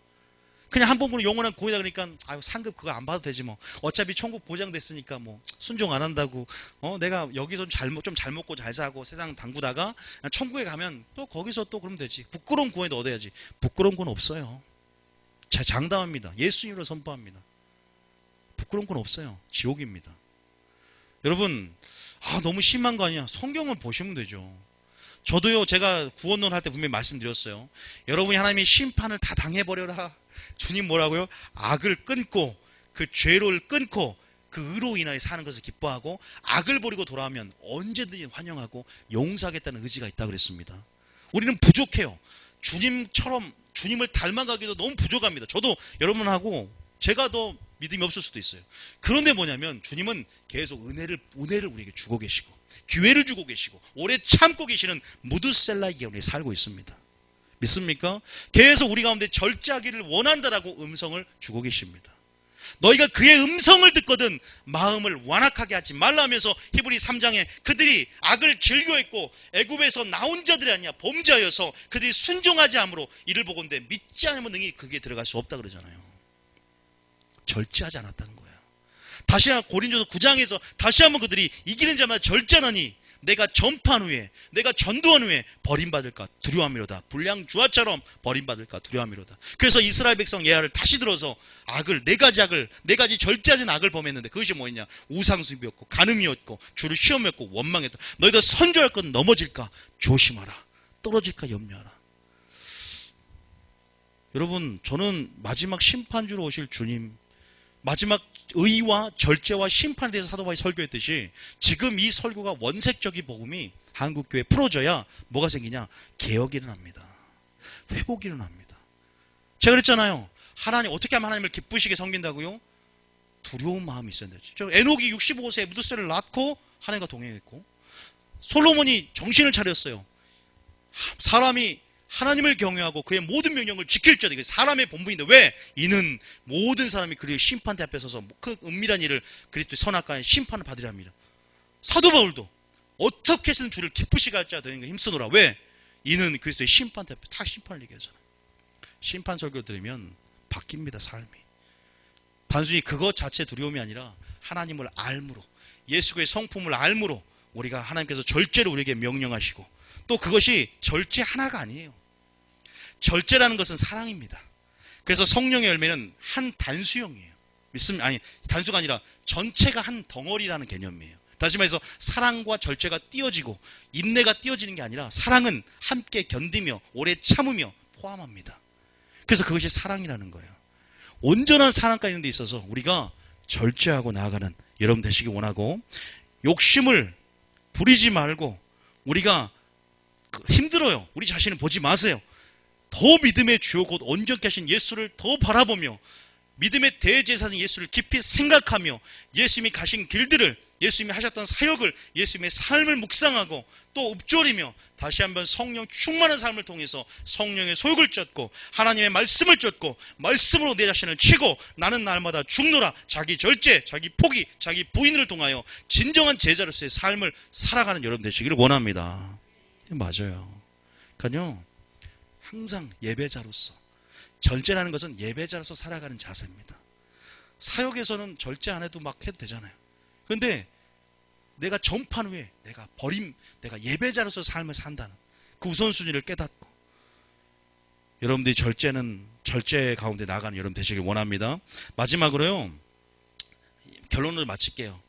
그냥 한 번으로 영원한 구원이다 그러니까 아유 상급 그거 안 받아도 되지 뭐 어차피 천국 보장됐으니까 뭐 순종 안 한다고 내가 여기서 좀 잘 먹고 잘 사고 세상 당구다가 천국에 가면 또 거기서 또 그러면 되지. 부끄러운 구원도 얻어야지. 부끄러운 건 없어요. 제 장담합니다. 예수님으로 선포합니다. 부끄러운 건 없어요. 지옥입니다. 여러분 너무 심한 거 아니야. 성경을 보시면 되죠. 저도요, 제가 구원론 할 때 분명히 말씀드렸어요. 여러분이 하나님의 심판을 다 당해버려라. 주님 뭐라고요? 악을 끊고 그 죄를 끊고 그 의로 인하여 사는 것을 기뻐하고 악을 버리고 돌아오면 언제든지 환영하고 용서하겠다는 의지가 있다고 그랬습니다. 우리는 부족해요. 주님처럼 주님을 닮아가기도 너무 부족합니다. 저도 여러분하고 제가 더 믿음이 없을 수도 있어요. 그런데 뭐냐면 주님은 계속 은혜를 우리에게 주고 계시고 기회를 주고 계시고 오래 참고 계시는 무드셀라의 기운에 살고 있습니다. 믿습니까? 계속 우리 가운데 절제하기를 원한다라고 음성을 주고 계십니다. 너희가 그의 음성을 듣거든 마음을 완악하게 하지 말라면서 히브리 3장에 그들이 악을 즐겨했고 애굽에서 나온 자들이 아니야 범죄하여서 그들이 순종하지 않으므로 이를 보건대 믿지 않으면 능히 그게 들어갈 수 없다 그러잖아요. 절제하지 않았다는 거예요. 다시 고린도서 9장에서 다시 한번 그들이 이기는 자마다 절제하니 내가 전파한 후에 내가 전도한 후에 버림받을까 두려워함이로다. 불량주화처럼 버림받을까 두려워함이로다. 그래서 이스라엘 백성 예하를 다시 들어서 네 가지 절제하진 악을 범했는데 그것이 뭐였냐? 우상숭배였고 간음이었고 주를 시험했고 원망했다. 너희들 선조할 건 넘어질까 조심하라. 떨어질까 염려하라. 여러분 저는 마지막 심판주로 오실 주님 마지막 의와 절제와 심판에 대해서 사도 바울이 설교했듯이 지금 이 설교가 원색적인 복음이 한국교회에 풀어져야 뭐가 생기냐? 개혁이 일어납니다. 회복이 일어납니다. 제가 그랬잖아요. 하나님 어떻게 하면 하나님을 기쁘시게 섬긴다고요? 두려운 마음이 있어야 되죠. 에녹이 65세에 무드셀을 낳고 하나님과 동행했고 솔로몬이 정신을 차렸어요. 사람이 하나님을 경외하고 그의 모든 명령을 지킬지어다. 사람의 본분인데 왜? 이는 모든 사람이 그리스도의 심판대 앞에 서서 그 은밀한 일을 그리스도의 선악과의 심판을 받으려 합니다. 사도 바울도 어떻게 해서든 주를 기쁘시게 할자 되는 거 힘쓰노라. 왜? 이는 그리스도의 심판대 앞에 다 심판을 얘기하잖아요. 심판 설교 들으면 바뀝니다. 삶이. 단순히 그것 자체 두려움이 아니라 하나님을 알므로 예수의 성품을 알므로 우리가 하나님께서 절제로 우리에게 명령하시고 또 그것이 절제 하나가 아니에요. 절제라는 것은 사랑입니다. 그래서 성령의 열매는 한 단수형이에요. 단수가 아니라 전체가 한 덩어리라는 개념이에요. 다시 말해서 사랑과 절제가 띄어지고 인내가 띄어지는 게 아니라 사랑은 함께 견디며 오래 참으며 포함합니다. 그래서 그것이 사랑이라는 거예요. 온전한 사랑까지 있는 데 있어서 우리가 절제하고 나아가는 여러분 되시기 원하고 욕심을 부리지 말고 우리가 힘들어요. 우리 자신을 보지 마세요. 더 믿음의 주요 곧 온전케 하신 예수를 더 바라보며 믿음의 대제사장 예수를 깊이 생각하며 예수님이 가신 길들을 예수님이 하셨던 사역을 예수님의 삶을 묵상하고 또 읊조리며 다시 한번 성령 충만한 삶을 통해서 성령의 소욕을 쫓고 하나님의 말씀을 쫓고 말씀으로 내 자신을 치고 나는 날마다 죽노라. 자기 절제, 자기 포기, 자기 부인을 통하여 진정한 제자로서의 삶을 살아가는 여러분 되시기를 원합니다. 맞아요. 그러니까요 항상 예배자로서 절제라는 것은 예배자로서 살아가는 자세입니다. 사역에서는 절제 안 해도 막 해도 되잖아요. 그런데 내가 전판 후에 내가 예배자로서 삶을 산다는 그 우선순위를 깨닫고 여러분들이 절제 가운데 나가는 여러분 되시길 원합니다. 마지막으로요 결론을 마칠게요.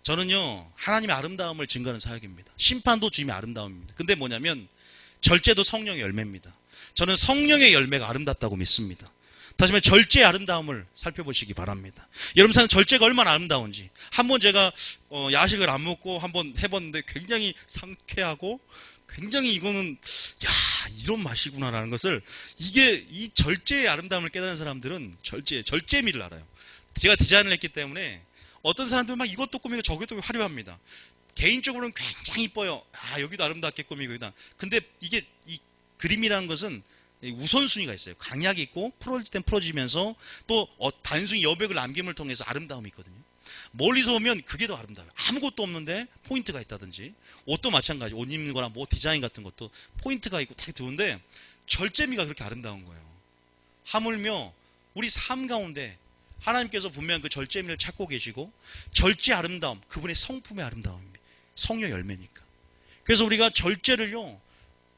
저는요 하나님의 아름다움을 증거하는 사역입니다. 심판도 주님의 아름다움입니다. 근데 뭐냐면 절제도 성령의 열매입니다. 저는 성령의 열매가 아름답다고 믿습니다. 다시 말해 절제의 아름다움을 살펴보시기 바랍니다. 여러분 사는 절제가 얼마나 아름다운지 한번 제가 야식을 안 먹고 한번 해봤는데 굉장히 상쾌하고 굉장히 이거는 야 이런 맛이구나라는 것을 이게 이 절제의 아름다움을 깨달은 사람들은 절제미를 알아요. 제가 디자인을 했기 때문에 어떤 사람들은 막 이것도 꾸미고 저것도 화려합니다. 개인적으로는 굉장히 이뻐요. 아 여기도 아름답게 꾸미고 여기다. 근데 이게 이 그림이라는 것은 우선순위가 있어요. 강약이 있고 풀어질 땐 풀어지면서 또 단순히 여백을 남김을 통해서 아름다움이 있거든요. 멀리서 보면 그게 더 아름다워요. 아무것도 없는데 포인트가 있다든지 옷도 마찬가지 옷 입는 거나 뭐 디자인 같은 것도 포인트가 있고 다 좋은데 절제미가 그렇게 아름다운 거예요. 하물며 우리 삶 가운데 하나님께서 분명 그 절제미를 찾고 계시고 절제 아름다움 그분의 성품의 아름다움입니다. 성령 열매니까. 그래서 우리가 절제를요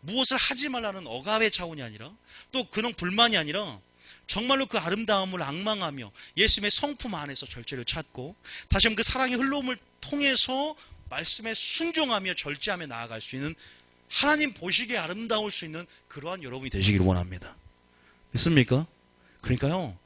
무엇을 하지 말라는 억압의 차원이 아니라 또 그런 불만이 아니라 정말로 그 아름다움을 앙망하며 예수님의 성품 안에서 절제를 찾고 다시 한번 그 사랑의 흘러옴을 통해서 말씀에 순종하며 절제하며 나아갈 수 있는 하나님 보시기에 아름다울 수 있는 그러한 여러분이 되시기를 원합니다. 믿습니까? 그러니까요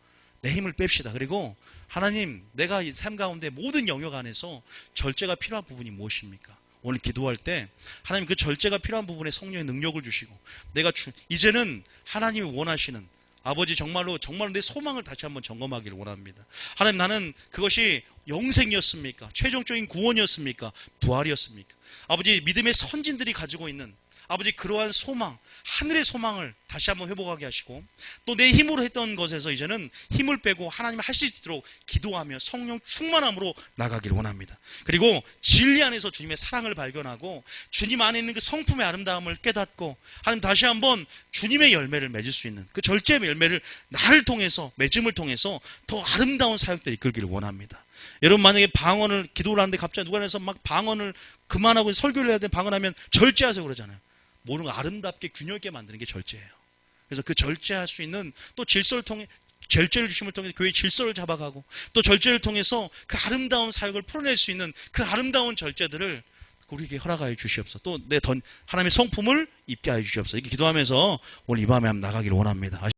내 힘을 뺍시다. 그리고 하나님 내가 이 삶 가운데 모든 영역 안에서 절제가 필요한 부분이 무엇입니까? 오늘 기도할 때 하나님 그 절제가 필요한 부분에 성령의 능력을 주시고 내가 이제는 하나님이 원하시는 아버지 정말로 내 소망을 다시 한번 점검하기를 원합니다. 하나님 나는 그것이 영생이었습니까? 최종적인 구원이었습니까? 부활이었습니까? 아버지 믿음의 선진들이 가지고 있는 아버지 그러한 소망 하늘의 소망을 다시 한번 회복하게 하시고 또 내 힘으로 했던 것에서 이제는 힘을 빼고 하나님 할 수 있도록 기도하며 성령 충만함으로 나가기를 원합니다. 그리고 진리 안에서 주님의 사랑을 발견하고 주님 안에 있는 그 성품의 아름다움을 깨닫고 하나님 다시 한번 주님의 열매를 맺을 수 있는 그 절제의 열매를 나를 통해서 맺음을 통해서 더 아름다운 사역들이 이끌기를 원합니다. 여러분 만약에 방언을 기도를 하는데 갑자기 누가 해서 막 방언을 그만하고 설교를 해야 돼 방언하면 절제하세요 그러잖아요. 모든 거 아름답게 균형 있게 만드는 게 절제예요. 그래서 그 절제할 수 있는 또 질서를 통해 절제를 주심을 통해서 교회의 질서를 잡아가고 또 절제를 통해서 그 아름다운 사역을 풀어낼 수 있는 그 아름다운 절제들을 우리에게 허락하여 주시옵소서. 또 하나님의 성품을 입게 하여 주시옵소서. 이렇게 기도하면서 오늘 이 밤에 한번 나가기를 원합니다.